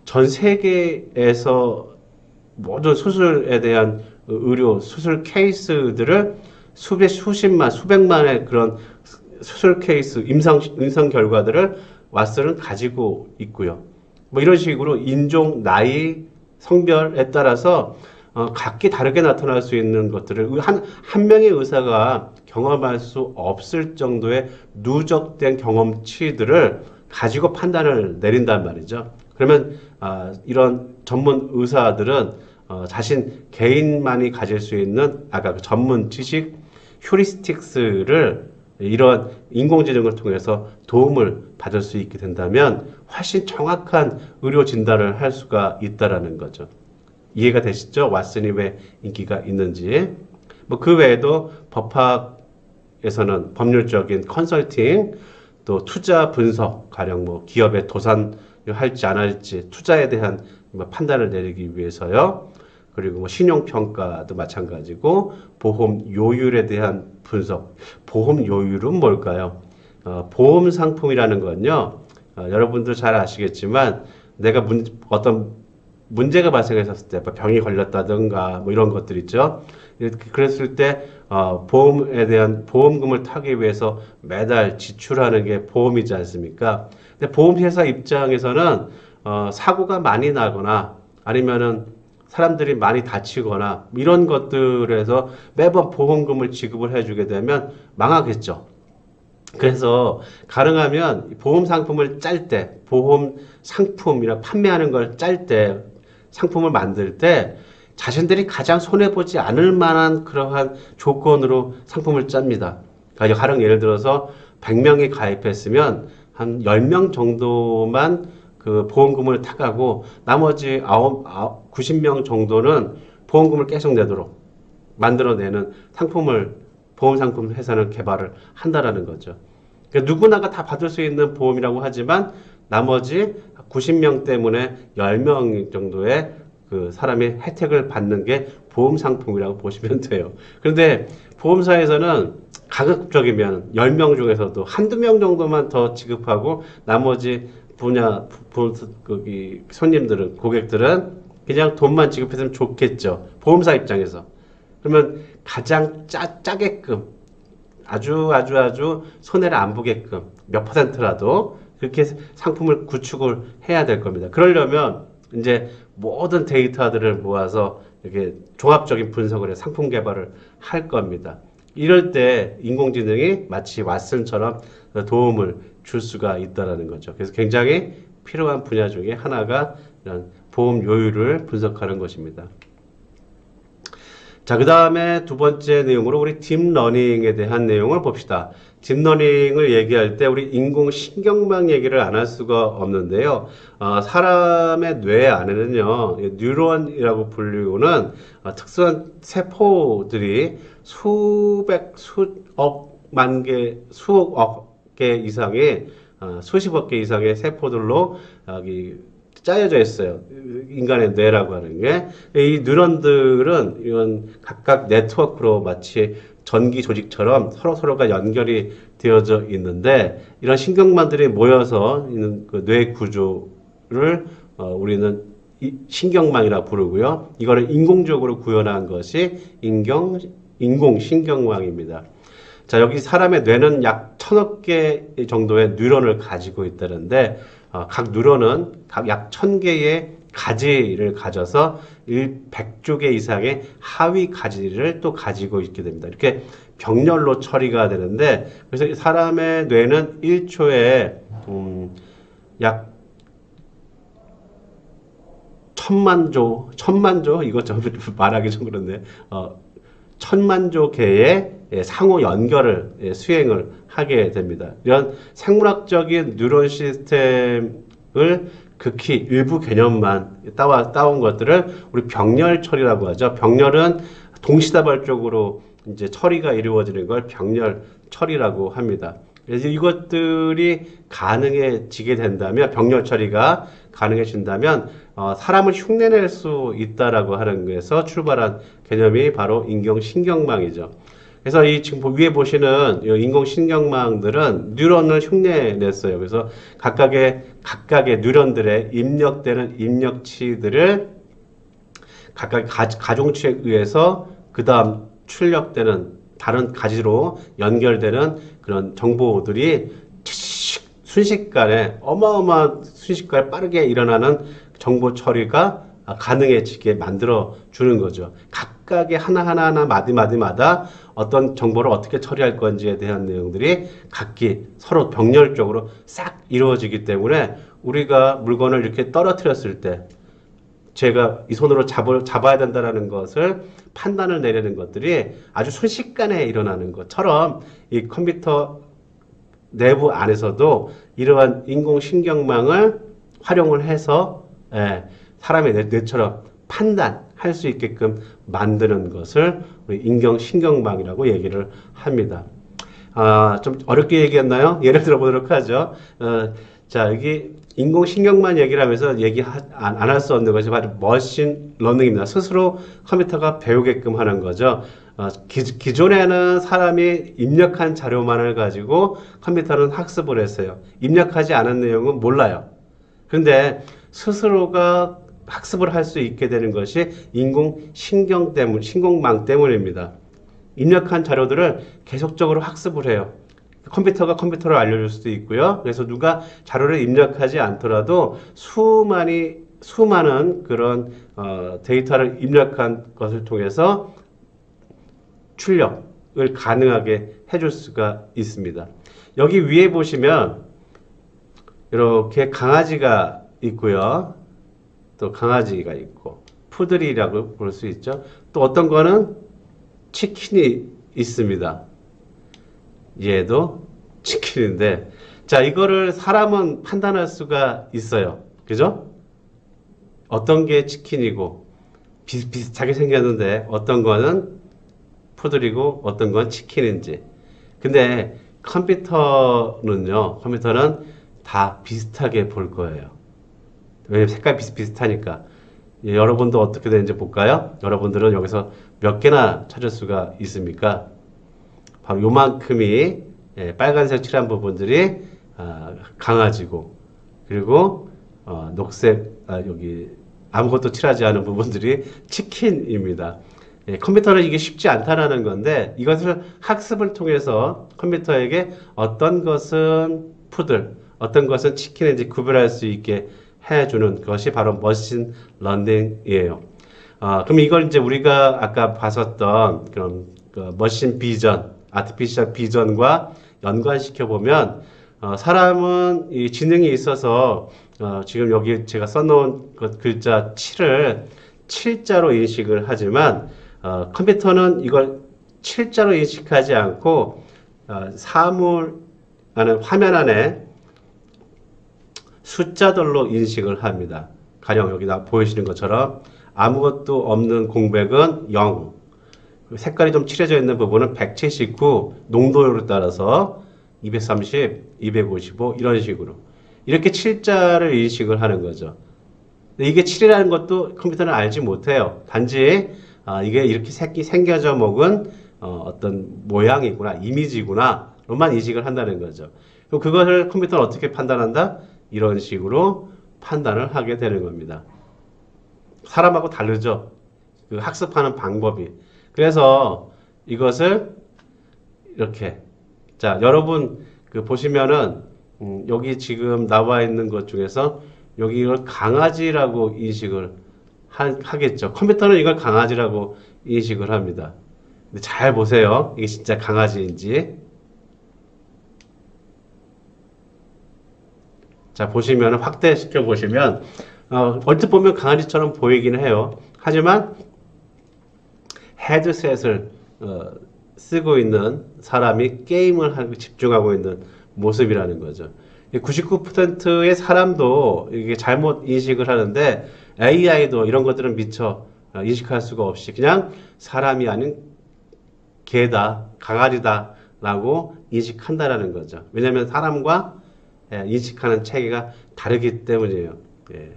전 세계에서 모든 수술에 대한 의료 수술 케이스들을 수십만, 수백만의 그런 수술 케이스, 임상 결과들을 왓슨은 가지고 있고요. 뭐 이런 식으로 인종, 나이, 성별에 따라서 각기 다르게 나타날 수 있는 것들을 한 명의 의사가 경험할 수 없을 정도의 누적된 경험치들을 가지고 판단을 내린단 말이죠. 그러면 이런 전문 의사들은 자신 개인만이 가질 수 있는 아까 그 전문 지식 휴리스틱스를 이런 인공지능을 통해서 도움을 받을 수 있게 된다면 훨씬 정확한 의료 진단을 할 수가 있다라는 거죠. 이해가 되시죠? 왓슨이 왜 인기가 있는지. 뭐 그 외에도 법학에서는 법률적인 컨설팅, 또 투자 분석, 가령 뭐 기업의 도산을 할지 안 할지 투자에 대한 판단을 내리기 위해서요. 그리고 뭐 신용평가도 마찬가지고 보험 요율에 대한 분석. 보험 요율은 뭘까요? 보험 상품이라는 건요. 여러분들 잘 아시겠지만 내가 어떤 문제가 발생했었을 때 병이 걸렸다든가 뭐 이런 것들 있죠. 그랬을 때 보험에 대한 보험금을 타기 위해서 매달 지출하는 게 보험이지 않습니까? 근데 보험회사 입장에서는 사고가 많이 나거나 아니면은 사람들이 많이 다치거나 이런 것들에서 매번 보험금을 지급을 해주게 되면 망하겠죠. 그래서 가능하면 보험 상품을 짤 때, 보험 상품이나 판매하는 걸 짤 때, 상품을 만들 때 자신들이 가장 손해보지 않을 만한 그러한 조건으로 상품을 짭니다. 그러니까 가령 예를 들어서 100명이 가입했으면 한 10명 정도만 그 보험금을 타가고 나머지 90명 정도는 보험금을 계속 내도록 만들어내는 상품을 보험 상품 회사는 개발을 한다라는 거죠. 그러니까 누구나가 다 받을 수 있는 보험이라고 하지만 나머지 90명 때문에 10명 정도의 그 사람이 혜택을 받는 게 보험 상품이라고 보시면 돼요. 그런데 보험사에서는 가급적이면 10명 중에서도 한두 명 정도만 더 지급하고 나머지 거기 손님들은, 고객들은 그냥 돈만 지급했으면 좋겠죠. 보험사 입장에서. 그러면 가장 짜게끔 아주 손해를 안 보게끔 몇 %라도 그렇게 상품을 구축을 해야 될 겁니다. 그러려면 이제 모든 데이터들을 모아서 이렇게 종합적인 분석을 해 상품 개발을 할 겁니다. 이럴 때 인공지능이 마치 왓슨처럼 도움을 줄 수가 있다는 거죠. 그래서 굉장히 필요한 분야 중에 하나가 이런 보험 요율을 분석하는 것입니다. 자, 그 다음에 두 번째 내용으로 우리 딥러닝에 대한 내용을 봅시다. 딥러닝을 얘기할 때 우리 인공신경망 얘기를 안 할 수가 없는데요. 사람의 뇌 안에는요, 뉴런이라고 불리우는 특수한 세포들이 수억 개 이상의, 수십억 개 이상의 세포들로 여기 짜여져 있어요. 인간의 뇌라고 하는 게. 이 뉴런들은 이런 각각 네트워크로 마치 전기 조직처럼 서로가 연결이 되어져 있는데 이런 신경망들이 모여서 있는 그 뇌 구조를 우리는 신경망이라 부르고요. 이거를 인공적으로 구현한 것이 인공신경망입니다. 자, 여기 사람의 뇌는 약 1000억 개 정도의 뉴런을 가지고 있다는데 각 뉴런은 각 약 1000개의 가지를 가져서 100조 이상의 하위 가지를 또 가지고 있게 됩니다. 이렇게 병렬로 처리가 되는데 그래서 사람의 뇌는 1초에 약 1000만 조 이거 좀 말하기 좀 그런데 1000만 개의 상호 연결을 수행을 하게 됩니다. 이런 생물학적인 뉴런 시스템을 극히 일부 개념만 따온 것들을 우리 병렬 처리라고 하죠. 병렬은 동시다발적으로 이제 처리가 이루어지는 걸 병렬 처리라고 합니다. 그래서 이것들이 가능해지게 된다면, 병렬 처리가 가능해진다면 사람을 흉내낼 수 있다라고 하는 것에서 출발한 개념이 바로 인공신경망이죠. 그래서 이 지금 위에 보시는 인공신경망들은 뉴런을 흉내냈어요. 그래서 각각의 뉴런들의 입력되는 입력치들을 각각 가중치에 의해서 그 다음 출력되는 다른 가지로 연결되는 그런 정보들이 순식간에 어마어마한 순식간에 빠르게 일어나는 정보 처리가 가능해지게 만들어 주는 거죠. 각각의 하나하나 마디마디마다 어떤 정보를 어떻게 처리할 건지에 대한 내용들이 각기 서로 병렬적으로 싹 이루어지기 때문에 우리가 물건을 이렇게 떨어뜨렸을 때 제가 이 손으로 잡아야 된다는 것을 판단을 내리는 것들이 아주 순식간에 일어나는 것처럼 이 컴퓨터 내부 안에서도 이러한 인공신경망을 활용을 해서 사람의 뇌처럼 판단할 수 있게끔 만드는 것을 우리 인공신경망이라고 얘기를 합니다. 좀 어렵게 얘기했나요? 예를 들어 보도록 하죠. 자, 여기 인공신경만 얘기를 하면서 안 할 수 없는 것이 바로 머신 러닝입니다. 스스로 컴퓨터가 배우게끔 하는 거죠. 기존에는 사람이 입력한 자료만을 가지고 컴퓨터는 학습을 했어요. 입력하지 않은 내용은 몰라요. 그런데 스스로가 학습을 할 수 있게 되는 것이 신경망 때문입니다. 입력한 자료들을 계속적으로 학습을 해요. 컴퓨터가 컴퓨터를 알려줄 수도 있고요. 그래서 누가 자료를 입력하지 않더라도 수많은 그런 데이터를 입력한 것을 통해서 출력을 가능하게 해줄 수가 있습니다. 여기 위에 보시면 이렇게 강아지가 있고요. 또 강아지가 있고 푸들이라고 볼 수 있죠. 또 어떤 거는 치킨이 있습니다. 얘도 치킨인데, 자, 이거를 사람은 판단할 수가 있어요. 그죠? 어떤 게 치킨이고 비슷하게 생겼는데 어떤 거는 푸들이고 어떤 건 치킨인지. 근데 컴퓨터는 다 비슷하게 볼 거예요. 왜냐면 색깔 비슷비슷하니까. 여러분도 어떻게 되는지 볼까요? 여러분들은 여기서 몇 개나 찾을 수가 있습니까? 바로 요만큼이 빨간색 칠한 부분들이 강아지고, 그리고 녹색 여기 아무것도 칠하지 않은 부분들이 치킨입니다. 컴퓨터는 이게 쉽지 않다라는 건데, 이것을 학습을 통해서 컴퓨터에게 어떤 것은 푸들, 어떤 것은 치킨인지 구별할 수 있게 해주는 것이 바로 머신 러닝이에요. 그럼 이걸 이제 우리가 아까 봤었던 그런 머신 비전, 아티피셜 비전과 연관시켜 보면, 사람은 이 지능이 있어서 지금 여기 제가 써놓은 글자 7을 7자로 인식을 하지만, 컴퓨터는 이걸 7자로 인식하지 않고 화면 안에 숫자들로 인식을 합니다. 가령 여기 보이시는 것처럼 아무것도 없는 공백은 0, 색깔이 좀 칠해져 있는 부분은 179, 농도에 따라서 230, 255 이런 식으로 이렇게 7자를 인식을 하는 거죠. 근데 이게 7이라는 것도 컴퓨터는 알지 못해요. 단지 이게 이렇게 생겨져 먹은 어떤 모양이구나, 이미지구나 로만 인식을 한다는 거죠. 그럼 그것을 컴퓨터는 어떻게 판단한다? 이런 식으로 판단을 하게 되는 겁니다. 사람하고 다르죠. 그 학습하는 방법이. 그래서 이것을 이렇게, 자, 여러분 보시면은 여기 지금 나와 있는 것 중에서 여기 이걸 강아지라고 인식을 하겠죠. 컴퓨터는 이걸 강아지라고 인식을 합니다. 근데 잘 보세요. 이게 진짜 강아지인지. 자, 보시면 확대시켜 보시면 얼핏 보면 강아지처럼 보이긴 해요. 하지만 헤드셋을 쓰고 있는 사람이 게임을 하고 집중하고 있는 모습이라는 거죠. 99%의 사람도 이게 잘못 인식을 하는데 AI도 이런 것들은 미처 인식할 수가 없이 그냥 사람이 아닌 개다, 강아지다 라고 인식한다라는 거죠. 왜냐하면 사람과 인식하는 체계가 다르기 때문이에요. 예.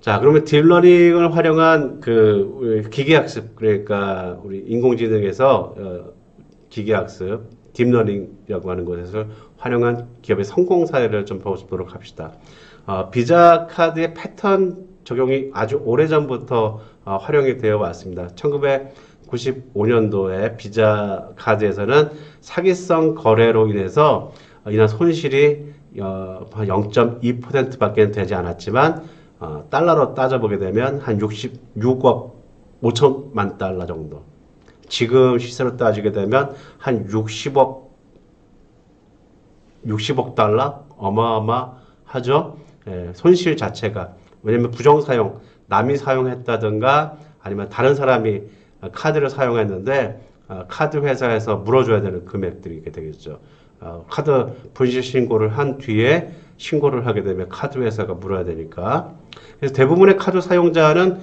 자, 그러면 딥러닝을 활용한 기계학습, 그러니까 우리 인공지능에서 기계학습, 딥러닝이라고 하는 것에서 활용한 기업의 성공 사례를 좀 보도록 합시다. 비자 카드의 패턴 적용이 아주 오래전부터 활용이 되어 왔습니다. 1995년도에 비자 카드에서는 사기성 거래로 인한 손실이 0.2%밖에 되지 않았지만 달러로 따져보게 되면 한 66억 5천만 달러 정도. 지금 시세로 따지게 되면 한 60억 달러? 어마어마하죠? 예, 손실 자체가. 왜냐면 부정사용, 남이 사용했다든가 아니면 다른 사람이 카드를 사용했는데 카드 회사에서 물어줘야 되는 금액들이 되겠죠. 카드 분실 신고를 한 뒤에 신고를 하게 되면 카드 회사가 물어야 되니까. 그래서 대부분의 카드 사용자는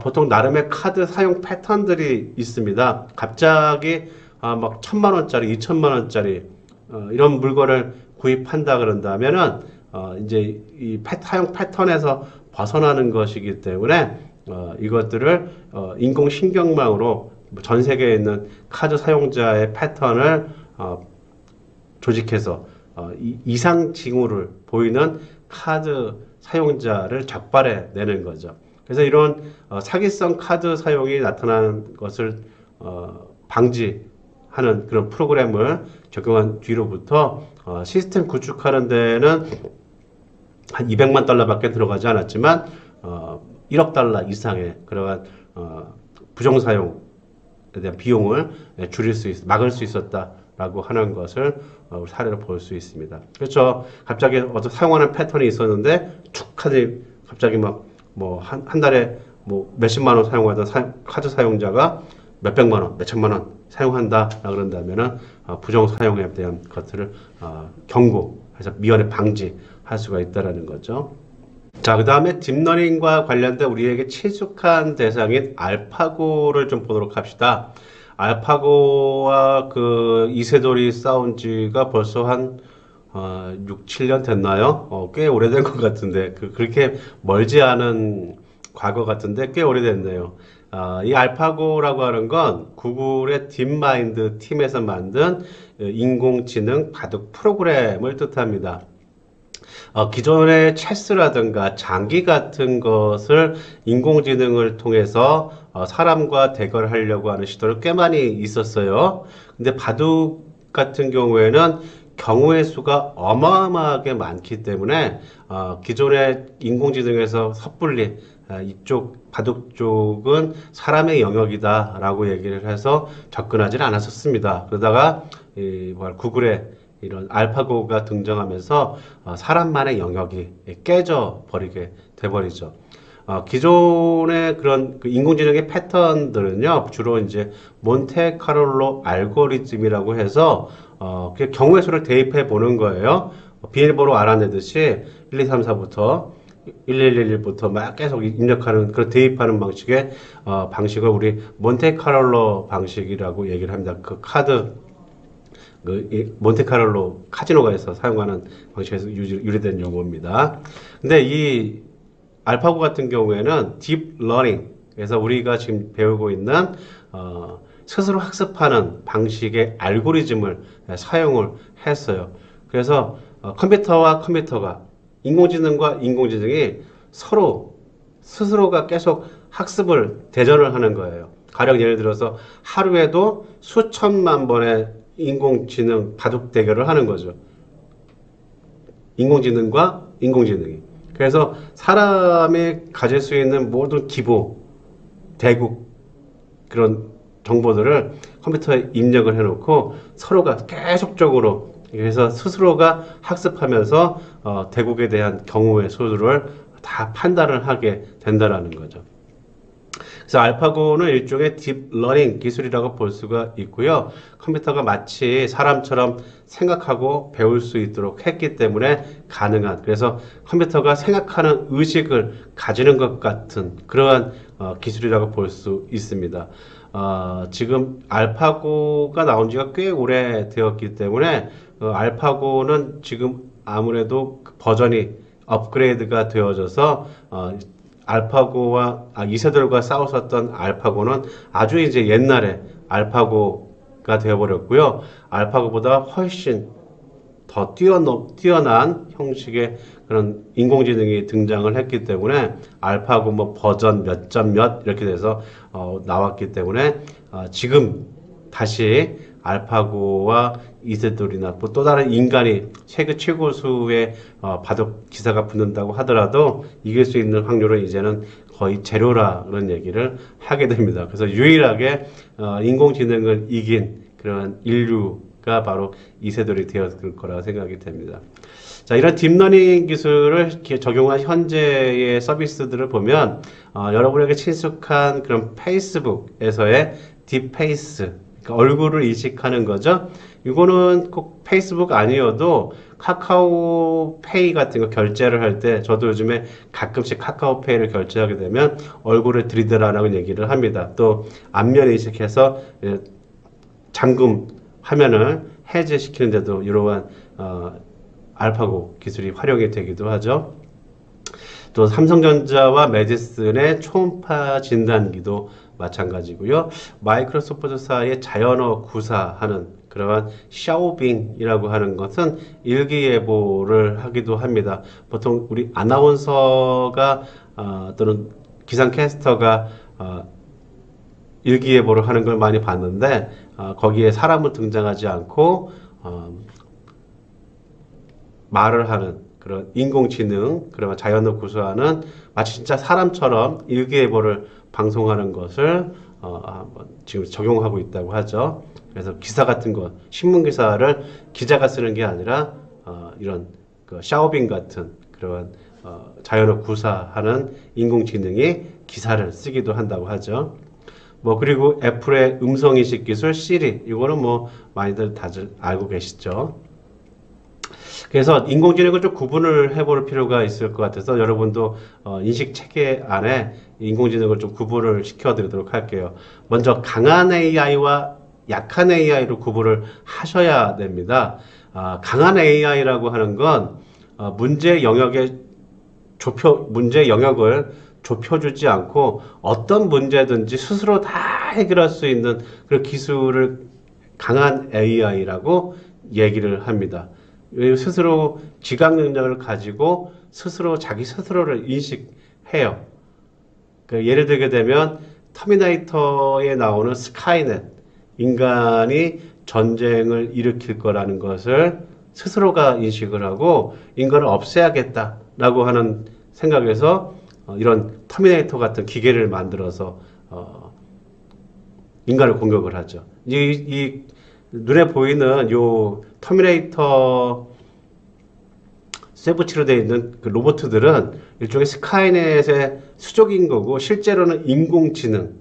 보통 나름의 카드 사용 패턴들이 있습니다. 갑자기 막 1,000만 원짜리, 2,000만 원짜리 이런 물건을 구입한다 그런다면은 이제 이 사용 패턴에서 벗어나는 것이기 때문에 이것들을 인공신경망으로 전 세계에 있는 카드 사용자의 패턴을 조직해서 이상 징후를 보이는 카드 사용자를 적발해 내는 거죠. 그래서 이런 사기성 카드 사용이 나타나는 것을 방지하는 그런 프로그램을 적용한 뒤로부터 시스템 구축하는 데는 한 200만 달러밖에 들어가지 않았지만 1억 달러 이상의 그러한 부정사용에 대한 비용을 막을 수 있었다라고 하는 것을 사례로 볼 수 있습니다. 그렇죠. 갑자기 어떤 사용하는 패턴이 있었는데 축하들이 갑자기 막 뭐 한 달에 뭐 몇십만 원 사용하던 카드 사용자가 몇백만 원, 몇천만 원 사용한다 그런다면은 부정 사용에 대한 것들을 경고해서 미연에 방지할 수가 있다라는 거죠. 자, 그 다음에 딥러닝과 관련된 우리에게 친숙한 대상인 알파고를 좀 보도록 합시다. 알파고와 그 이세돌이 싸운 지가 벌써 한 6, 7년 됐나요? 꽤 오래된 것 같은데, 그렇게 멀지 않은 과거 같은데 꽤 오래됐네요. 이 알파고라고 하는 건 구글의 딥마인드 팀에서 만든 인공지능 바둑 프로그램을 뜻합니다. 기존의 체스라든가 장기 같은 것을 인공지능을 통해서 사람과 대결하려고 하는 시도를 꽤 많이 있었어요. 근데 바둑 같은 경우에는 경우의 수가 어마어마하게 많기 때문에 기존의 인공지능에서 섣불리 이쪽 바둑 쪽은 사람의 영역이다 라고 얘기를 해서 접근하지는 않았었습니다. 그러다가 구글의 이런 알파고가 등장하면서 사람만의 영역이 깨져 버리게 돼버리죠. 기존의 그런 인공지능의 패턴들은요, 주로 이제 몬테카를로 알고리즘이라고 해서 경우의 수를 대입해 보는 거예요. 비밀번호 알아내듯이 1, 2, 3, 4부터 1111부터 막 계속 입력하는 그런 대입하는 방식의 방식을 우리 몬테카를로 방식이라고 얘기를 합니다. 그 카드 몬테카를로 카지노가에서 사용하는 방식에서 유래된 용어입니다. 근데 이 알파고 같은 경우에는 딥러닝에서 우리가 지금 배우고 있는 스스로 학습하는 방식의 알고리즘을 사용을 했어요. 그래서 컴퓨터와 컴퓨터가 인공지능과 인공지능이 서로 스스로가 계속 학습을 대전을 하는 거예요. 가령 예를 들어서 하루에도 수천만 번의 인공지능 바둑 대결을 하는 거죠. 인공지능과 인공지능이. 그래서 사람이 가질 수 있는 모든 기보, 대국 그런 정보들을 컴퓨터에 입력을 해놓고 서로가 계속적으로 그래서 스스로가 학습하면서 대국에 대한 경우의 수를 다 판단을 하게 된다라는 거죠. 그래서 알파고는 일종의 딥러닝 기술이라고 볼 수가 있고요. 컴퓨터가 마치 사람처럼 생각하고 배울 수 있도록 했기 때문에 가능한, 그래서 컴퓨터가 생각하는 의식을 가지는 것 같은 그러한 기술이라고 볼 수 있습니다. 지금 알파고가 나온 지가 꽤 오래되었기 때문에 알파고는 지금 아무래도 버전이 업그레이드가 되어져서 알파고와 이세돌과 싸웠었던 알파고는 아주 이제 옛날에 알파고가 되어버렸고요. 알파고보다 훨씬 더 뛰어난 형식의 그런 인공지능이 등장을 했기 때문에 알파고 뭐 버전 몇 점 몇 이렇게 돼서 나왔기 때문에 지금 다시 알파고와 이세돌이나 또 다른 인간이 세계 최고수의 바둑 기사가 붙는다고 하더라도 이길 수 있는 확률은 이제는 거의 제로라는 얘기를 하게 됩니다. 그래서 유일하게 인공지능을 이긴 그런 인류가 바로 이세돌이 되었을 거라고 생각이 됩니다. 자, 이런 딥러닝 기술을 적용한 현재의 서비스들을 보면 여러분에게 친숙한 그런 페이스북에서의 딥페이스, 그러니까 얼굴을 인식하는 거죠. 이거는 꼭 페이스북 아니어도 카카오페이 같은 거 결제를 할 때 저도 요즘에 가끔씩 카카오페이를 결제하게 되면 얼굴을 들이대라라고 얘기를 합니다. 또 안면 인식해서 잠금 화면을 해제시키는데도 이러한 알파고 기술이 활용이 되기도 하죠. 또 삼성전자와 메디슨의 초음파 진단기도 마찬가지고요. 마이크로소프트사의 자연어 구사하는 그러한 샤오빙이라고 하는 것은 일기예보를 하기도 합니다. 보통 우리 아나운서가 또는 기상캐스터가 일기예보를 하는 걸 많이 봤는데 거기에 사람은 등장하지 않고 말을 하는 그런 인공지능, 그런 자연어 구사하는 마치 진짜 사람처럼 일기예보를 방송하는 것을 지금 적용하고 있다고 하죠. 그래서 기사 같은 거, 신문 기사를 기자가 쓰는 게 아니라 이런 그 샤오빙 같은 그런 자연어 구사하는 인공지능이 기사를 쓰기도 한다고 하죠. 그리고 애플의 음성인식 기술 시리, 이거는 많이들 다들 알고 계시죠. 그래서 인공지능을 좀 구분을 해볼 필요가 있을 것 같아서 여러분도 인식 체계 안에 인공지능을 좀 구분을 시켜드리도록 할게요. 먼저 강한 AI와 약한 AI로 구분을 하셔야 됩니다. 강한 AI라고 하는 건 문제 영역을 좁혀주지 않고 어떤 문제든지 스스로 다 해결할 수 있는 그런 기술을 강한 AI라고 얘기를 합니다. 스스로 지각 능력을 가지고 스스로 자기 스스로를 인식해요. 예를 들게 되면 터미네이터에 나오는 스카이넷, 인간이 전쟁을 일으킬 거라는 것을 스스로가 인식을 하고 인간을 없애야겠다라고 하는 생각에서 이런 터미네이터 같은 기계를 만들어서 인간을 공격을 하죠. 이 눈에 보이는 요 터미네이터 세부치로 되어 있는 그 로봇들은 일종의 스카이넷의 수족인 거고 실제로는 인공지능,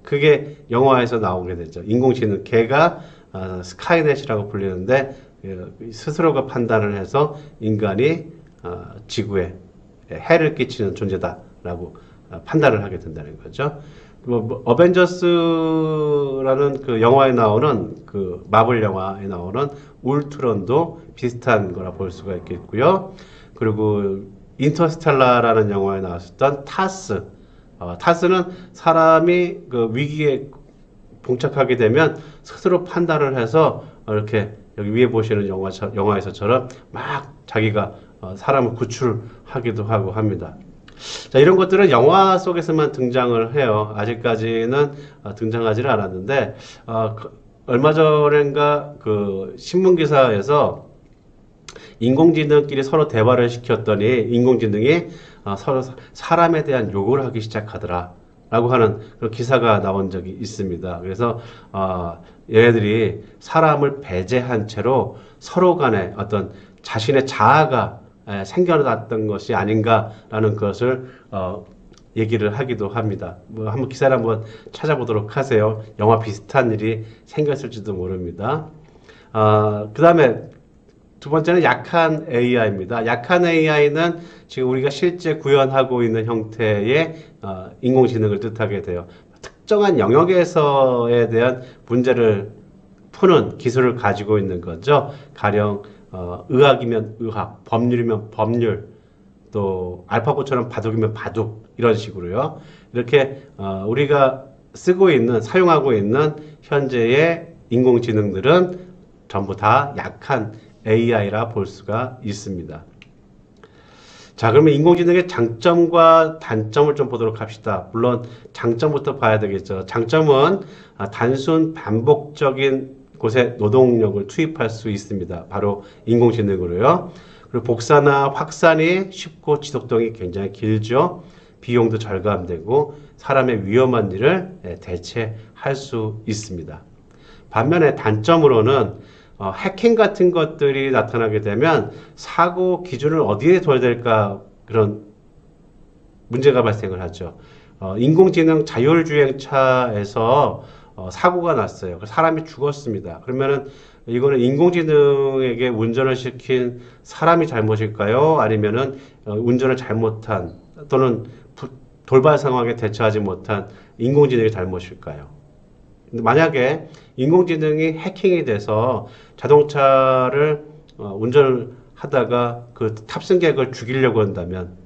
그게 영화에서 나오게 되죠. 인공지능, 걔가 스카이넷이라고 불리는데 스스로가 판단을 해서 인간이 지구에 해를 끼치는 존재다라고 판단을 하게 된다는 거죠. 어벤져스라는 그 영화에 나오는 그 마블 영화에 나오는 울트론도 비슷한 거라 볼 수가 있겠고요. 그리고 인터스텔라라는 영화에 나왔었던 타스, 타스는 사람이 그 위기에 봉착하게 되면 스스로 판단을 해서 이렇게 여기 위에 보시는 영화에서처럼 막 자기가 사람을 구출하기도 하고 합니다. 자, 이런 것들은 영화 속에서만 등장을 해요. 아직까지는 등장하지는 않았는데 얼마 전인가 그 신문 기사에서 인공지능끼리 서로 대화를 시켰더니 인공지능이 서로 사람에 대한 욕을 하기 시작하더라 라고 하는 그런 기사가 나온 적이 있습니다. 그래서 얘네들이 사람을 배제한 채로 서로 간에 어떤 자신의 자아가 생겨났던 것이 아닌가라는 것을 얘기를 하기도 합니다. 한번 기사를 한번 찾아보도록 하세요. 영화 비슷한 일이 생겼을지도 모릅니다. 그 다음에 두 번째는 약한 AI입니다. 약한 AI는 지금 우리가 실제 구현하고 있는 형태의 인공지능을 뜻하게 돼요. 특정한 영역에서에 대한 문제를 푸는 기술을 가지고 있는 거죠. 가령 의학이면 의학, 법률이면 법률, 또 알파고처럼 바둑이면 바둑, 이런 식으로요. 이렇게 우리가 쓰고 있는, 사용하고 있는 현재의 인공지능들은 전부 다 약한 AI라 볼 수가 있습니다. 자, 그러면 인공지능의 장점과 단점을 좀 보도록 합시다. 물론 장점부터 봐야 되겠죠. 장점은 단순 반복적인 곳에 노동력을 투입할 수 있습니다. 바로 인공지능으로요. 그리고 복사나 확산이 쉽고 지속성이 굉장히 길죠. 비용도 절감되고 사람의 위험한 일을 대체할 수 있습니다. 반면에 단점으로는 해킹 같은 것들이 나타나게 되면 사고 기준을 어디에 둬야 될까 그런 문제가 발생을 하죠. 인공지능 자율주행차에서 사고가 났어요. 사람이 죽었습니다. 그러면은 이거는 인공지능에게 운전을 시킨 사람이 잘못일까요? 아니면은 운전을 잘못한 또는 돌발 상황에 대처하지 못한 인공지능의 잘못일까요? 근데 만약에 인공지능이 해킹이 돼서 자동차를 운전을 하다가 그 탑승객을 죽이려고 한다면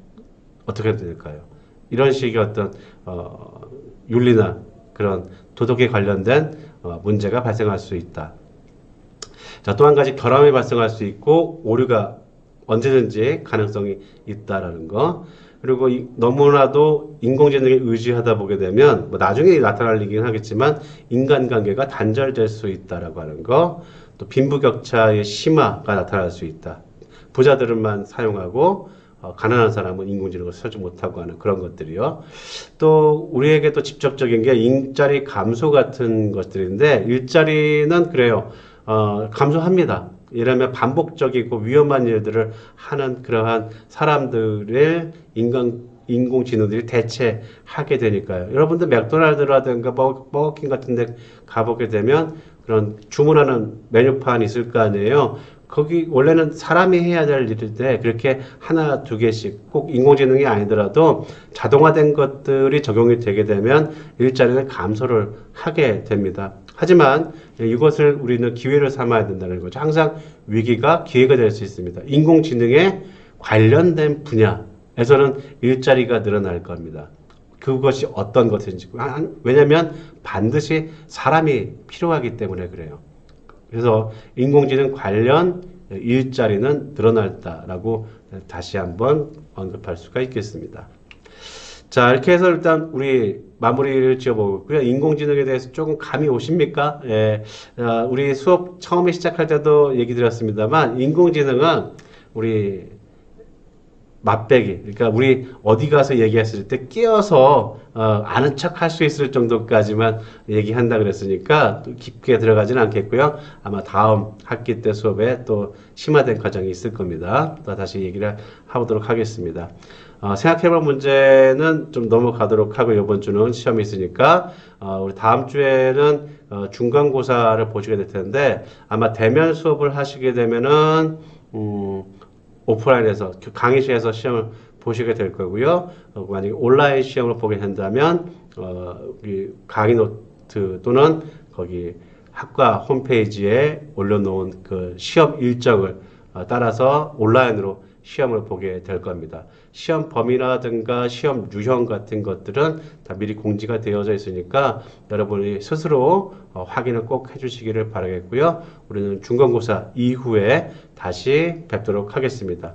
어떻게 될까요? 이런 식의 어떤 윤리나 그런 도덕에 관련된 문제가 발생할 수 있다. 자, 또 한 가지 결함이 발생할 수 있고 오류가 언제든지 가능성이 있다라는 거. 그리고 너무나도 인공지능에 의지하다 보게 되면 뭐 나중에 나타날 일이긴 하겠지만 인간관계가 단절될 수 있다라고 하는 거. 또 빈부격차의 심화가 나타날 수 있다. 부자들만 사용하고 가난한 사람은 인공지능을 쓰지 못하고 하는 그런 것들이요. 또 우리에게 또 직접적인 게 일자리 감소 같은 것들인데 일자리는 그래요. 감소합니다. 이러면 반복적이고 위험한 일들을 하는 그러한 사람들을 인공지능들이 대체하게 되니까요. 여러분들 맥도날드라든가 버거킹 같은 데 가보게 되면 그런 주문하는 메뉴판이 있을 거 아니에요. 거기 원래는 사람이 해야 될 일인데 그렇게 하나 두 개씩 꼭 인공지능이 아니더라도 자동화된 것들이 적용이 되게 되면 일자리는 감소를 하게 됩니다. 하지만 이것을 우리는 기회를 삼아야 된다는 거죠. 항상 위기가 기회가 될 수 있습니다. 인공지능에 관련된 분야에서는 일자리가 늘어날 겁니다. 그것이 어떤 것인지. 왜냐하면 반드시 사람이 필요하기 때문에 그래요. 그래서 인공지능 관련 일자리는 늘어났다라고 다시 한번 언급할 수가 있겠습니다. 자, 이렇게 해서 일단 우리 마무리를 지어보고요. 인공지능에 대해서 조금 감이 오십니까? 예, 우리 수업 처음에 시작할 때도 얘기 드렸습니다만 인공지능은 우리 맛배기, 그러니까 우리 어디 가서 얘기했을 때 끼어서 아는 척 할 수 있을 정도까지만 얘기한다 그랬으니까 또 깊게 들어가지는 않겠고요. 아마 다음 학기 때 수업에 또 심화된 과정이 있을 겁니다. 또 다시 얘기를 해보도록 하겠습니다. 생각해볼 문제는 좀 넘어가도록 하고 이번 주는 시험이 있으니까 우리 다음 주에는 중간고사를 보시게 될 텐데 아마 대면 수업을 하시게 되면은 오프라인에서 강의실에서 시험을 보시게 될 거고요. 만약에 온라인 시험을 보게 된다면 우리 강의 노트 또는 거기 학과 홈페이지에 올려놓은 그 시험 일정을 따라서 온라인으로 시험을 보게 될 겁니다. 시험 범위라든가 시험 유형 같은 것들은 다 미리 공지가 되어져 있으니까 여러분이 스스로 확인을 꼭 해주시기를 바라겠고요. 우리는 중간고사 이후에 다시 뵙도록 하겠습니다.